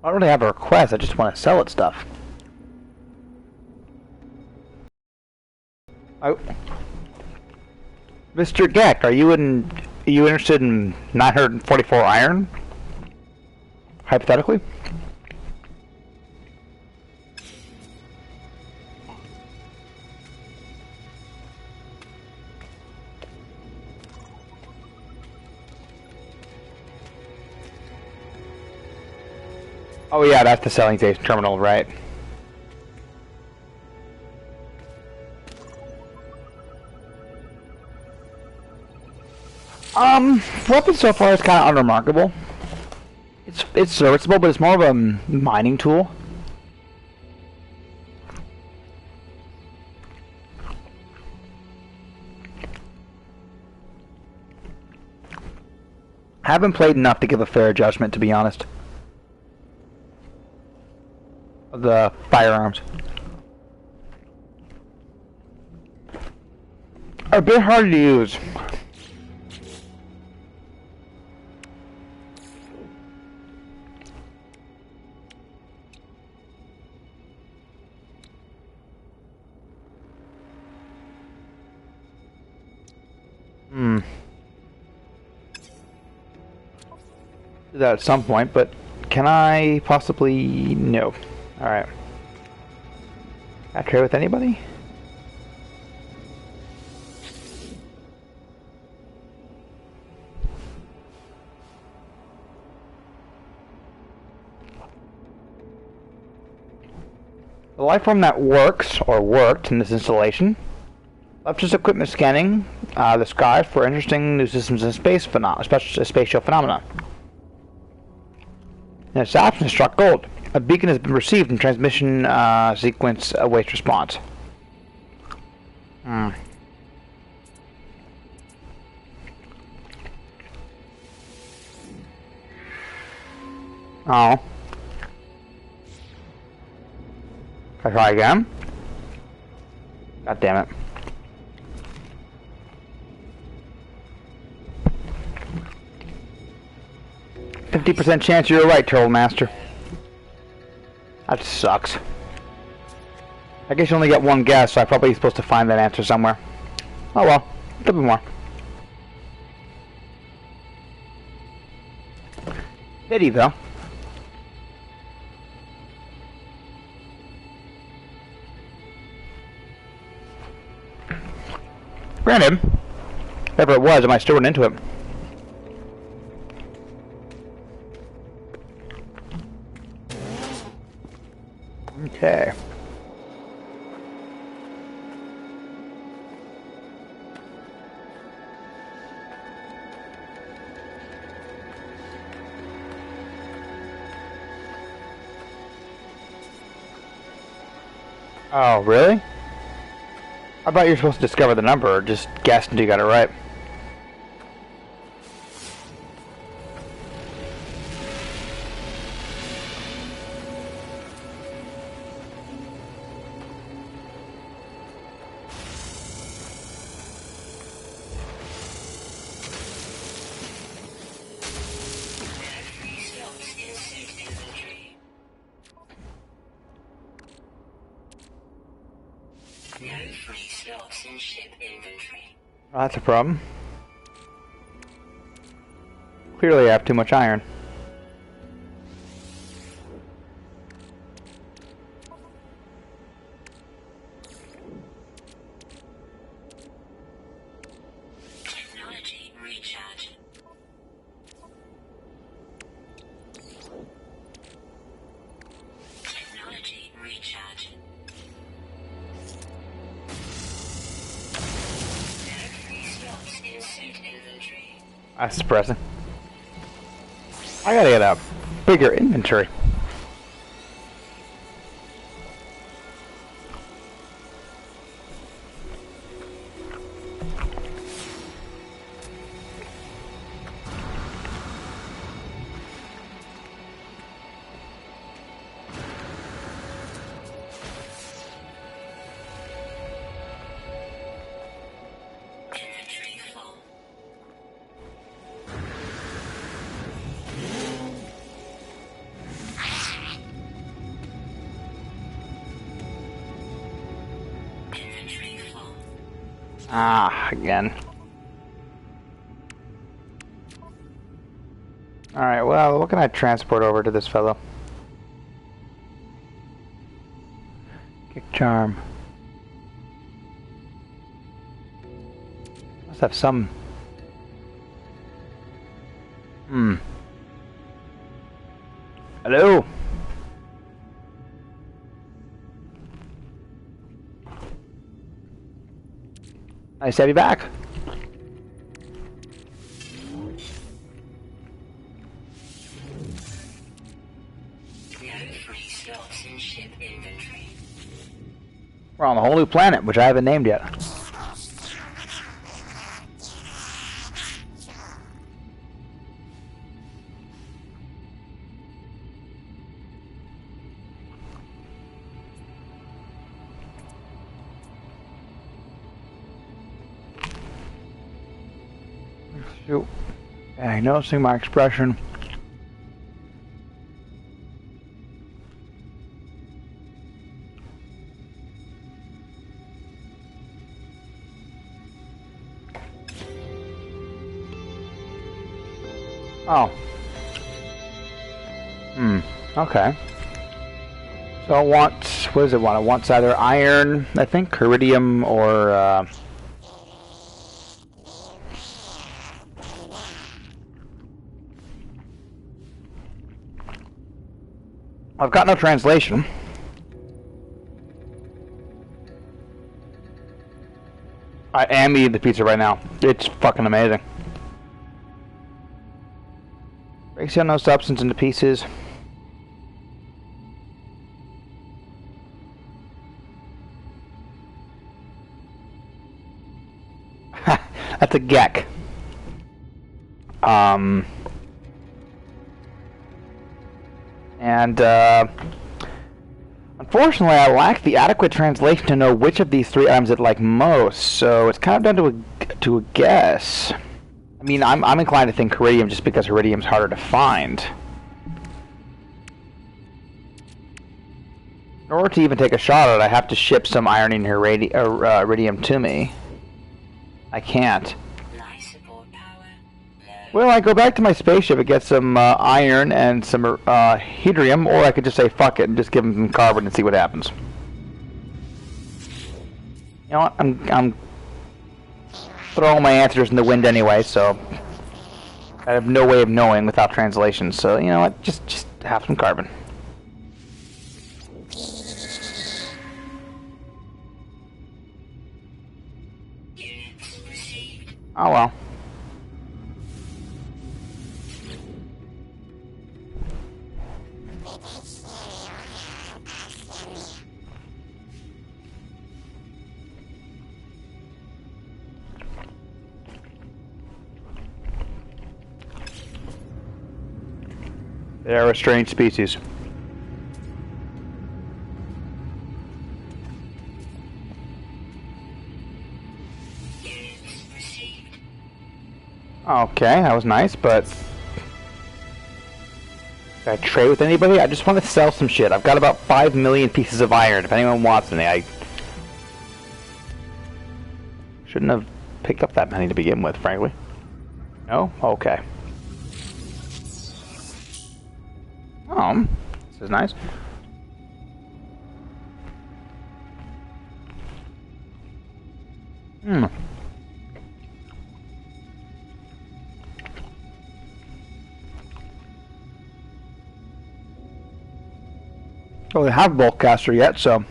I don't really have a request, I just want to sell it stuff. Oh. Mr. Geck, are you interested in 944 iron? Hypothetically? Oh yeah, that's the selling station terminal, right? Weapon so far is kind of unremarkable. It's serviceable, but it's more of a mining tool. I haven't played enough to give a fair judgment, to be honest. Of the firearms. Are a bit hard to use. Do that at some point, but can I possibly... No. Alright. Can I trade with anybody? The lifeform that works, or worked, in this installation. Left just equipment scanning the sky for interesting new systems and spatial phenomena. And its absence struck gold. A beacon has been received in transmission sequence awaits response. Oh. Can I try again? God damn it. 50% chance you're right, Turtle Master. That sucks. I guess you only get one guess, so I'm probably supposed to find that answer somewhere. Oh well, there'll be more. Pity though. Granted, whatever it was, I might still run into it. Okay. Oh, really? I thought you were supposed to discover the number or just guess until you got it right.
No free slots in ship inventory.
Oh, that's a problem. Clearly I have too much iron.
Technology recharge. Technology recharge. No free slots in suit inventory.
That's depressing. I gotta get a bigger inventory.
Inventory full. Inventory full.
Ah, again. Alright, well, what can I transport over to this fellow? Kick charm. Must have some... Hello? Nice to have you back.
No free slots in ship inventory.
We're on a whole new planet, which I haven't named yet. Shoot. Yeah, noticing my expression. Oh. Okay. So I want, what does it want? It wants either iron, I think, iridium, or, I've got no translation. I am eating the pizza right now. It's fucking amazing. Breaks the unknown substance into pieces. That's a geck. And unfortunately, I lack the adequate translation to know which of these three items I'd like most. So it's kind of down to a guess. I mean, I'm inclined to think iridium just because iridium's harder to find. In order to even take a shot at it, I have to ship some iron and iridium to me. I can't.
Life support power. Low.
Well, I go back to my spaceship and get some iron and some hydrium, or I could just say fuck it and just give them some carbon and see what happens. You know what? I'm throwing my answers in the wind anyway, so I have no way of knowing without translation. So you know what? Just have some carbon.
Units received.
Oh well. They are a strange species.
Units received.
Okay, that was nice, but did I trade with anybody? I just want to sell some shit. I've got about 5 million pieces of iron. If anyone wants any, Shouldn't have picked up that many to begin with, frankly. No? Okay. This is nice. Well, they have bulk caster yet, so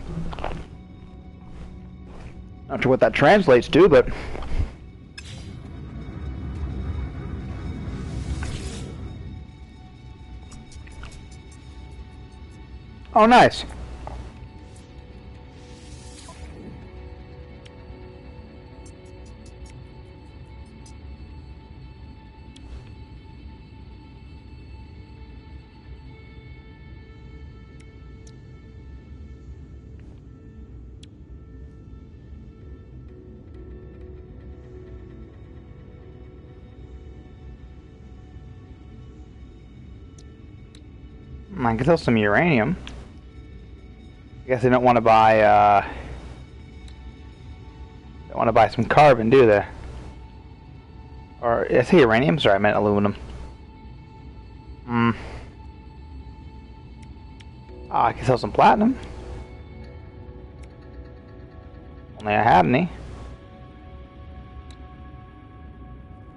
not sure what that translates to, but oh, nice. I can sell some uranium. I guess they don't want to buy, they want to buy some carbon, do they? Or, did I say uranium? Sorry, I meant aluminum. I can sell some platinum. Only I have any.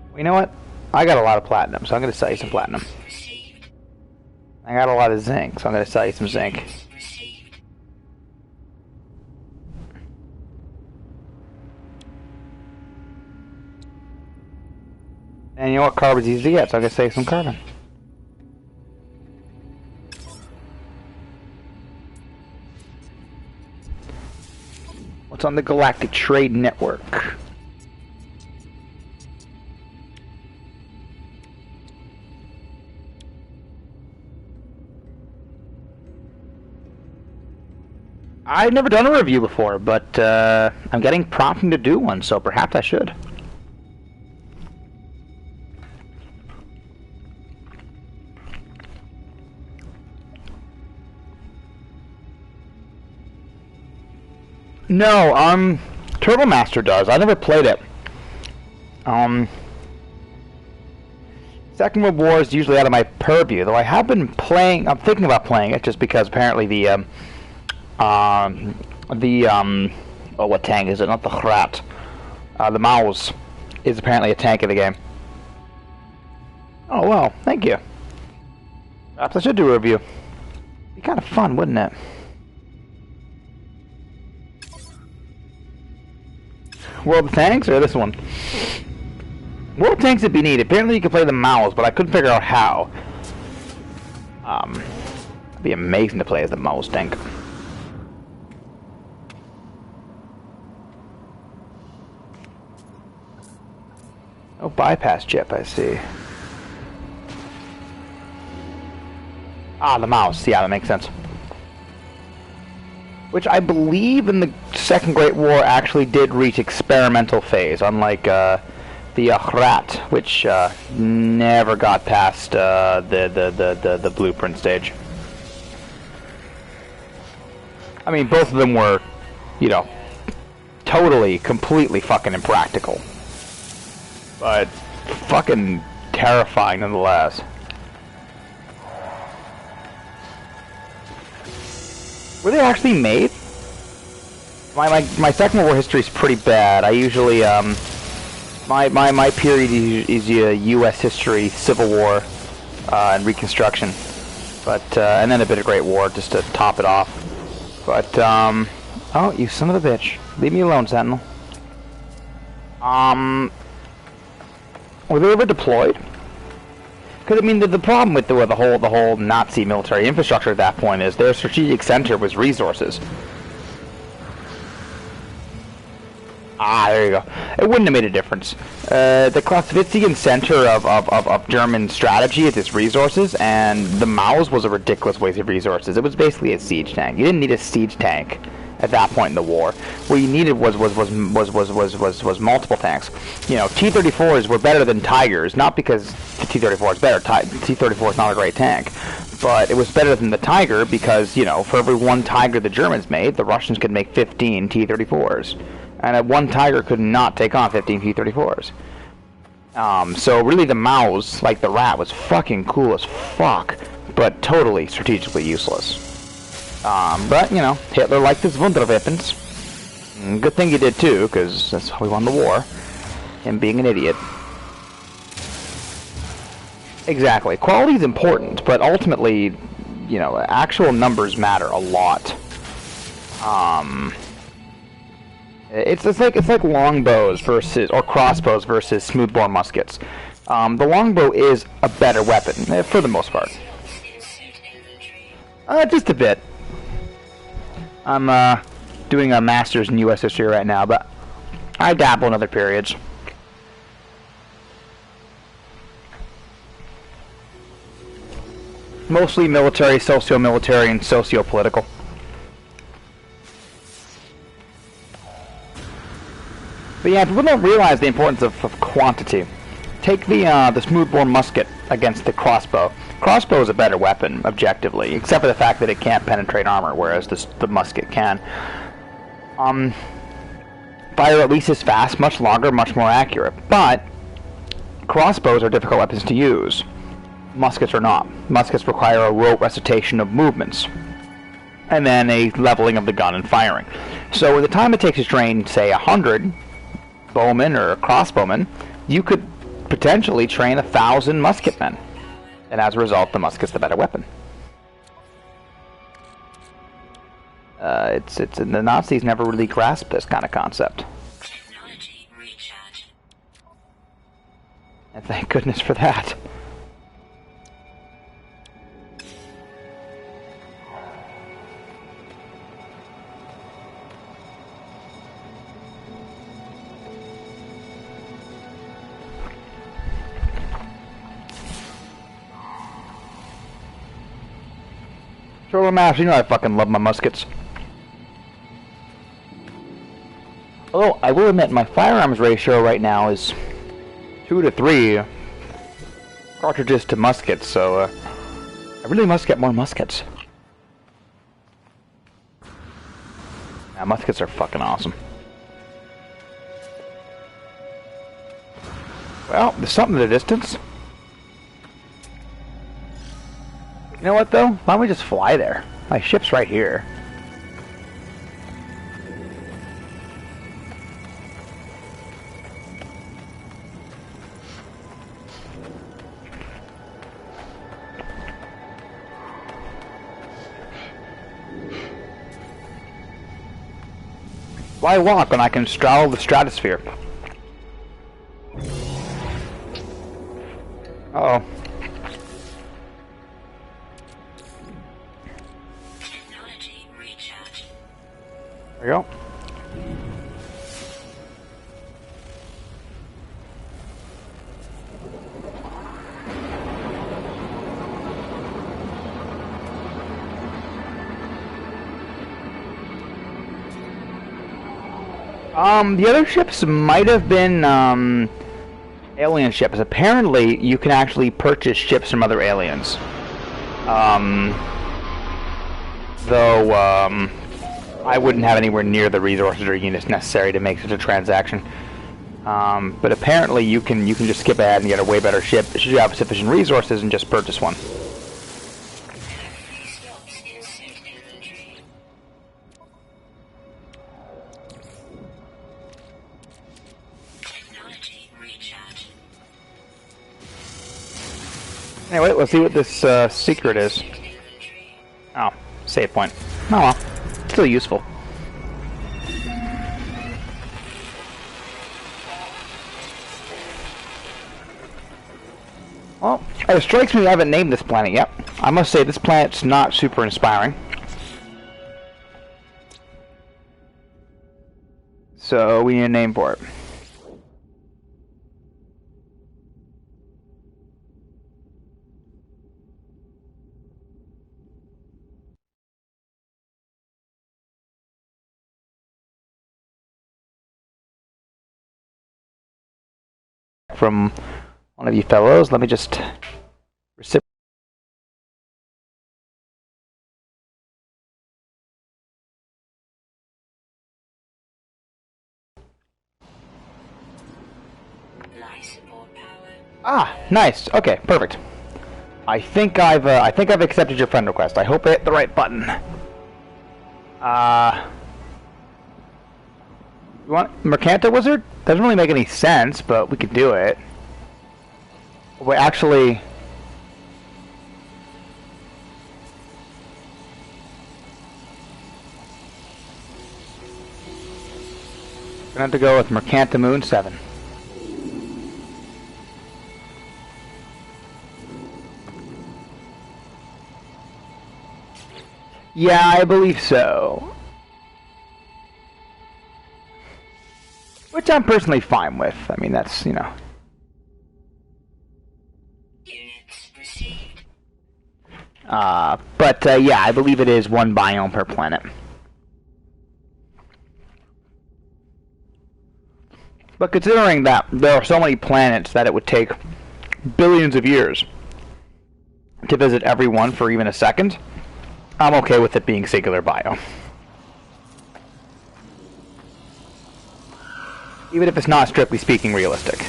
Well, you know what? I got a lot of platinum, so I'm going to sell you some platinum. I got a lot of zinc, so I'm going to sell you some zinc. And you know what? Carbon's easy to get, so I'm going to sell you some carbon. What's on the Galactic Trade Network? I've never done a review before, but I'm getting prompting to do one, so perhaps I should. No, Turtle Master does. I never played it. Second World War is usually out of my purview, though I have been playing. I'm thinking about playing it just because apparently the oh, what tank is it? Not the Hrat. The Mouse is apparently a tank of the game. Oh, well, thank you. Perhaps I should do a review. It'd be kind of fun, wouldn't it? World of Tanks or this one? World of Tanks would be neat. Apparently you could play the Mouse, but I couldn't figure out how. It'd be amazing to play as the Mouse tank. Oh, bypass chip, I see. Ah, the Mouse. Yeah, that makes sense. Which I believe in the Second Great War actually did reach experimental phase, unlike the Hrat, which never got past the blueprint stage. I mean, both of them were, you know, totally, completely fucking impractical. But fucking terrifying nonetheless. Were they actually made? My Second World War history is pretty bad. I usually my period is U.S. history, Civil War, and Reconstruction, but and then a bit of Great War just to top it off. But oh, you son of a bitch! Leave me alone, Sentinel. Were they ever deployed? Because I mean, the problem with the whole Nazi military infrastructure at that point is their strategic center was resources. Ah, there you go. It wouldn't have made a difference. The Clausewitzian center of German strategy is its resources, and the Maus was a ridiculous waste of resources. It was basically a siege tank. You didn't need a siege tank at that point in the war. What you needed was multiple tanks. You know, T-34s were better than Tigers, not because the T-34 is better. T-34 is not a great tank, but it was better than the Tiger because, you know, for every one Tiger the Germans made, the Russians could make 15 T-34s. and one Tiger could not take on 15 P-34s. So really the Maus, like the Rat, was fucking cool as fuck, but totally strategically useless. But, you know, Hitler liked his Wunderwaffens. Good thing he did too, because that's how we won the war. Him being an idiot. Exactly. Quality is important, but ultimately, you know, actual numbers matter a lot. It's like longbows versus, or crossbows versus smoothbore muskets. The longbow is a better weapon, for the most part. Just a bit. I'm doing a master's in U.S. history right now, but I dabble in other periods. Mostly military, socio-military, and socio-political. But yeah, people don't realize the importance of quantity. Take the smoothbore musket against the crossbow. Crossbow is a better weapon, objectively, except for the fact that it can't penetrate armor, whereas the musket can. Fire at least as fast, much longer, much more accurate. But crossbows are difficult weapons to use. Muskets are not. Muskets require a rote recitation of movements, and then a leveling of the gun and firing. So in the time it takes to train, say, 100 bowmen or crossbowmen, you could potentially train 1,000 musketmen. And as a result, the musket's the better weapon. The Nazis never really grasped this kind of concept.
Technology recharge.
And thank goodness for that. Throw a mask, you know I fucking love my muskets. Although, I will admit, my firearms ratio right now is 2 to 3 cartridges to muskets, so I really must get more muskets. Yeah, muskets are fucking awesome. Well, there's something in the distance. You know what, though? Why don't we just fly there? My ship's right here. Why walk when I can straddle the stratosphere? Uh-oh.
Technology recharge.
There we go. The other ships might have been, alien ships. Apparently, you can actually purchase ships from other aliens. Though, I wouldn't have anywhere near the resources or units necessary to make such a transaction. But apparently you can just skip ahead and get a way better ship should you have sufficient resources and just purchase one. Anyway, let's see what this secret is. Oh, save point. Oh well, still useful. Well, it strikes me I haven't named this planet yet. I must say this planet's not super inspiring. So we need a name for it. From one of you fellows, let me just reciprocate. Ah, nice. Okay, perfect. I think I've accepted your friend request. I hope I hit the right button. You want Mercanto Wizard? Doesn't really make any sense, but we could do it. Wait, actually, we're gonna have to go with Mercanto Moon 7. Yeah, I believe so. Which I'm personally fine with. I mean, that's, you know.
Units received.
But yeah, I believe it is one biome per planet. But considering that there are so many planets that it would take billions of years to visit every one for even a second, I'm okay with it being singular biome. Even if it's not strictly speaking realistic.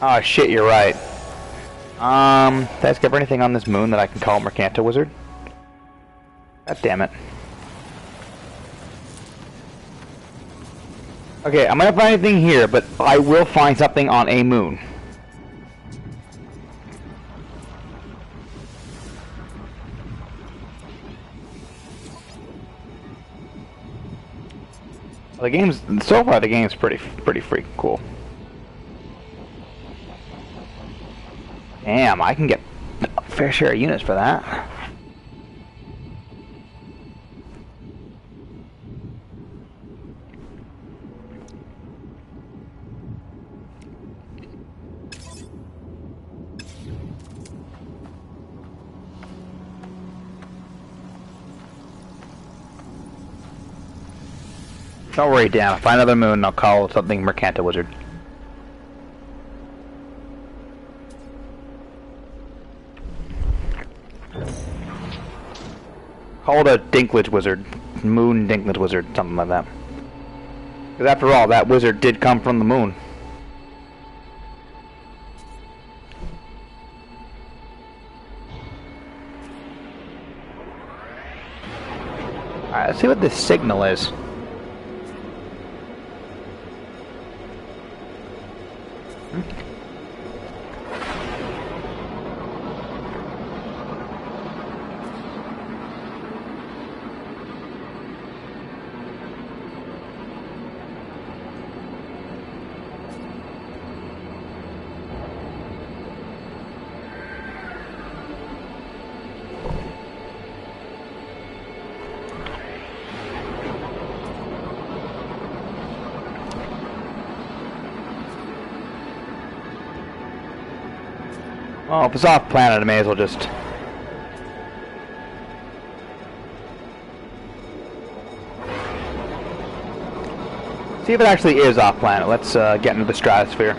Oh shit, you're right. Did I discover anything on this moon that I can call Mercanto Wizard? God damn it. Okay, I'm gonna find anything here, but I will find something on a moon. The game's so far the game's pretty freaking cool. Damn, I can get a fair share of units for that. Don't worry, Dan. I'll find another moon and I'll call something Mercanto Wizard. Call it a Dinklage Wizard. Moon Dinklage Wizard, something like that. Because after all, that wizard did come from the moon. Alright, let's see what this signal is. Well, if it's off planet, I may as well just... see if it actually is off planet. Let's get into the stratosphere.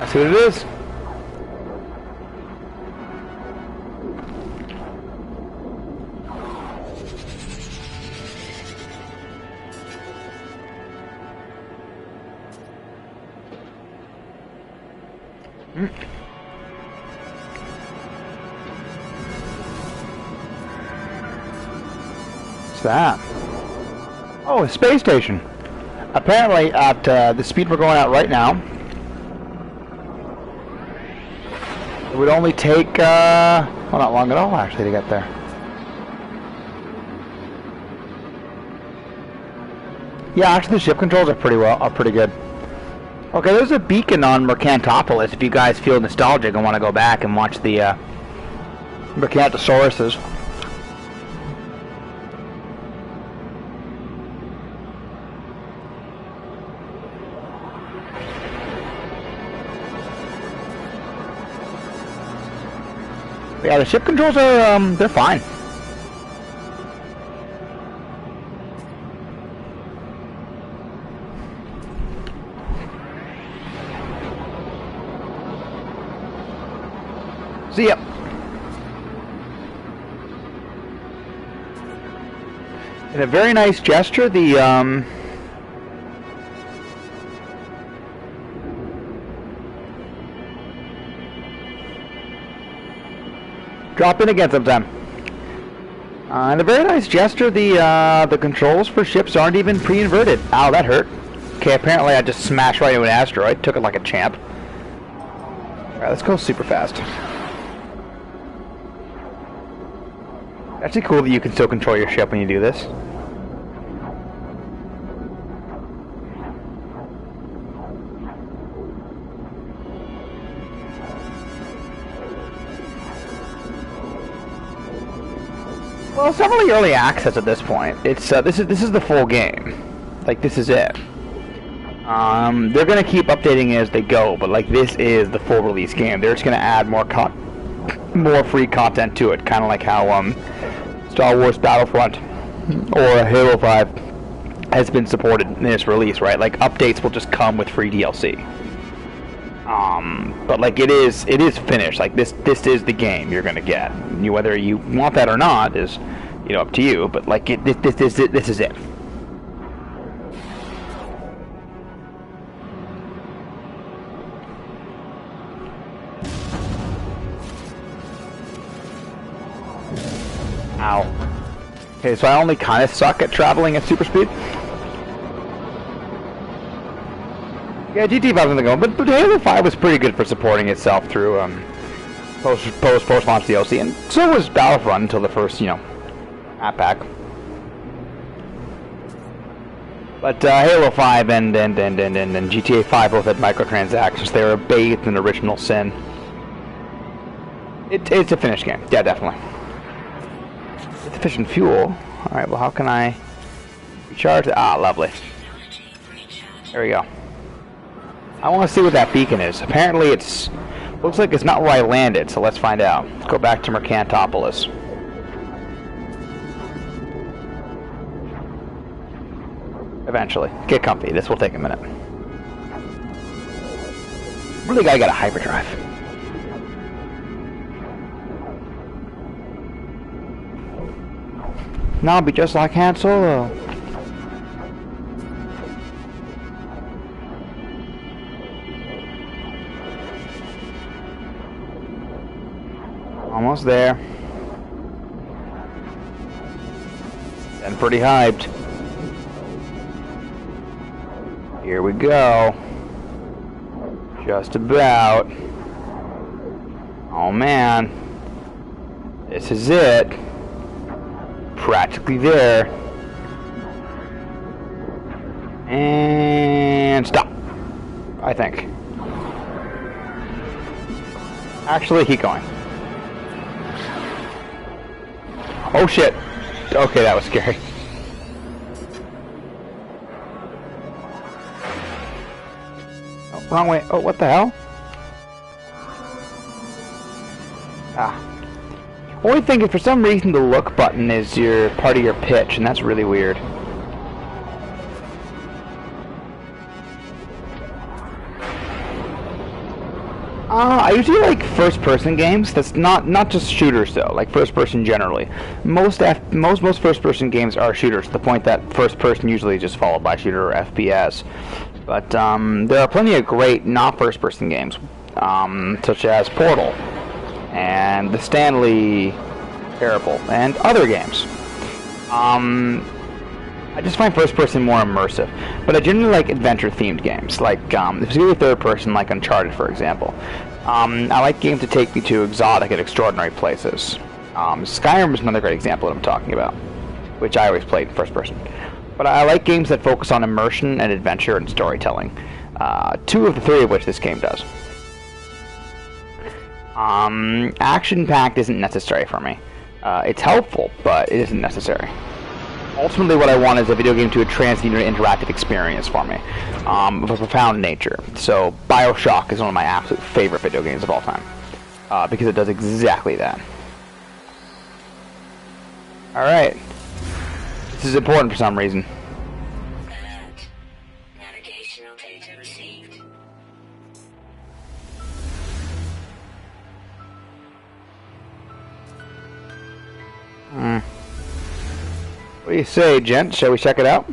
See what it is? What's that? Oh, a space station. Apparently, at the speed we're going at right now, it would only take, well, not long at all, actually, to get there. Yeah, actually, the ship controls are pretty good. Okay, there's a beacon on Mercantopolis if you guys feel nostalgic and want to go back and watch the, Mercantosauruses. Yeah, the ship controls are, they're fine. See ya. In a very nice gesture, the drop in again sometime. In a very nice gesture, the controls for ships aren't even pre-inverted. Ow, that hurt. Okay, apparently I just smashed right into an asteroid. Took it like a champ. Alright, let's go super fast. Actually cool that you can still control your ship when you do this. Well, it's not really early access at this point. It's this is the full game. Like, this is it. They're gonna keep updating it as they go, but like, this is the full release game. They're just gonna add more free content to it, kind of like how Star Wars Battlefront or Halo 5 has been supported in this release, right? Like, updates will just come with free DLC. But like, it is finished. Like, this is the game you're gonna get. Whether you want that or not is, up to you. But like, this is it. Ow. Okay, so I only kind of suck at traveling at super speed. Yeah, GT5 is gonna go, but Halo 5 was pretty good for supporting itself through post-launch DLC, and so was Battlefront until the first, map pack. But Halo 5 and GTA 5 both had microtransactions. They were bathed in original sin. It's a finished game, yeah, definitely. It's efficient fuel. All right, well, how can I recharge it? Ah, lovely. There we go. I want to see what that beacon is. Apparently looks like it's not where I landed, so let's find out. Let's go back to Mercantopolis. Eventually. Get comfy. This will take a minute. Really gotta get a hyperdrive. Now I'll be just like Han Solo. Almost there. And pretty hyped. Here we go. Just about. Oh man. This is it. Practically there. And stop. I think. Actually, keep going. Oh shit. Okay, that was scary. Oh, wrong way. Oh, what the hell? Ah. I always think for some reason the look button is part of your pitch, and that's really weird. I usually like first-person games. That's not just shooters though. Like first-person generally. Most first-person games are shooters. To the point that first-person usually is just followed by shooter or FPS. But there are plenty of great not first-person games, such as Portal and the Stanley Parable and other games. I just find first-person more immersive, but I generally like adventure-themed games, like particularly third-person, like Uncharted, for example. I like games that take me to exotic and extraordinary places. Skyrim is another great example of what I'm talking about, which I always played in first-person. But I like games that focus on immersion and adventure and storytelling. 2 of the 3 of which this game does. Action-packed isn't necessary for me. It's helpful, but it isn't necessary. Ultimately, what I want is a video game to a transcendent interactive experience for me, of a profound nature. So, BioShock is one of my absolute favorite video games of all time, because it does exactly that. Alright. This is important for some reason.
Alert. Navigational data received.
What do you say, gents? Shall we check it out?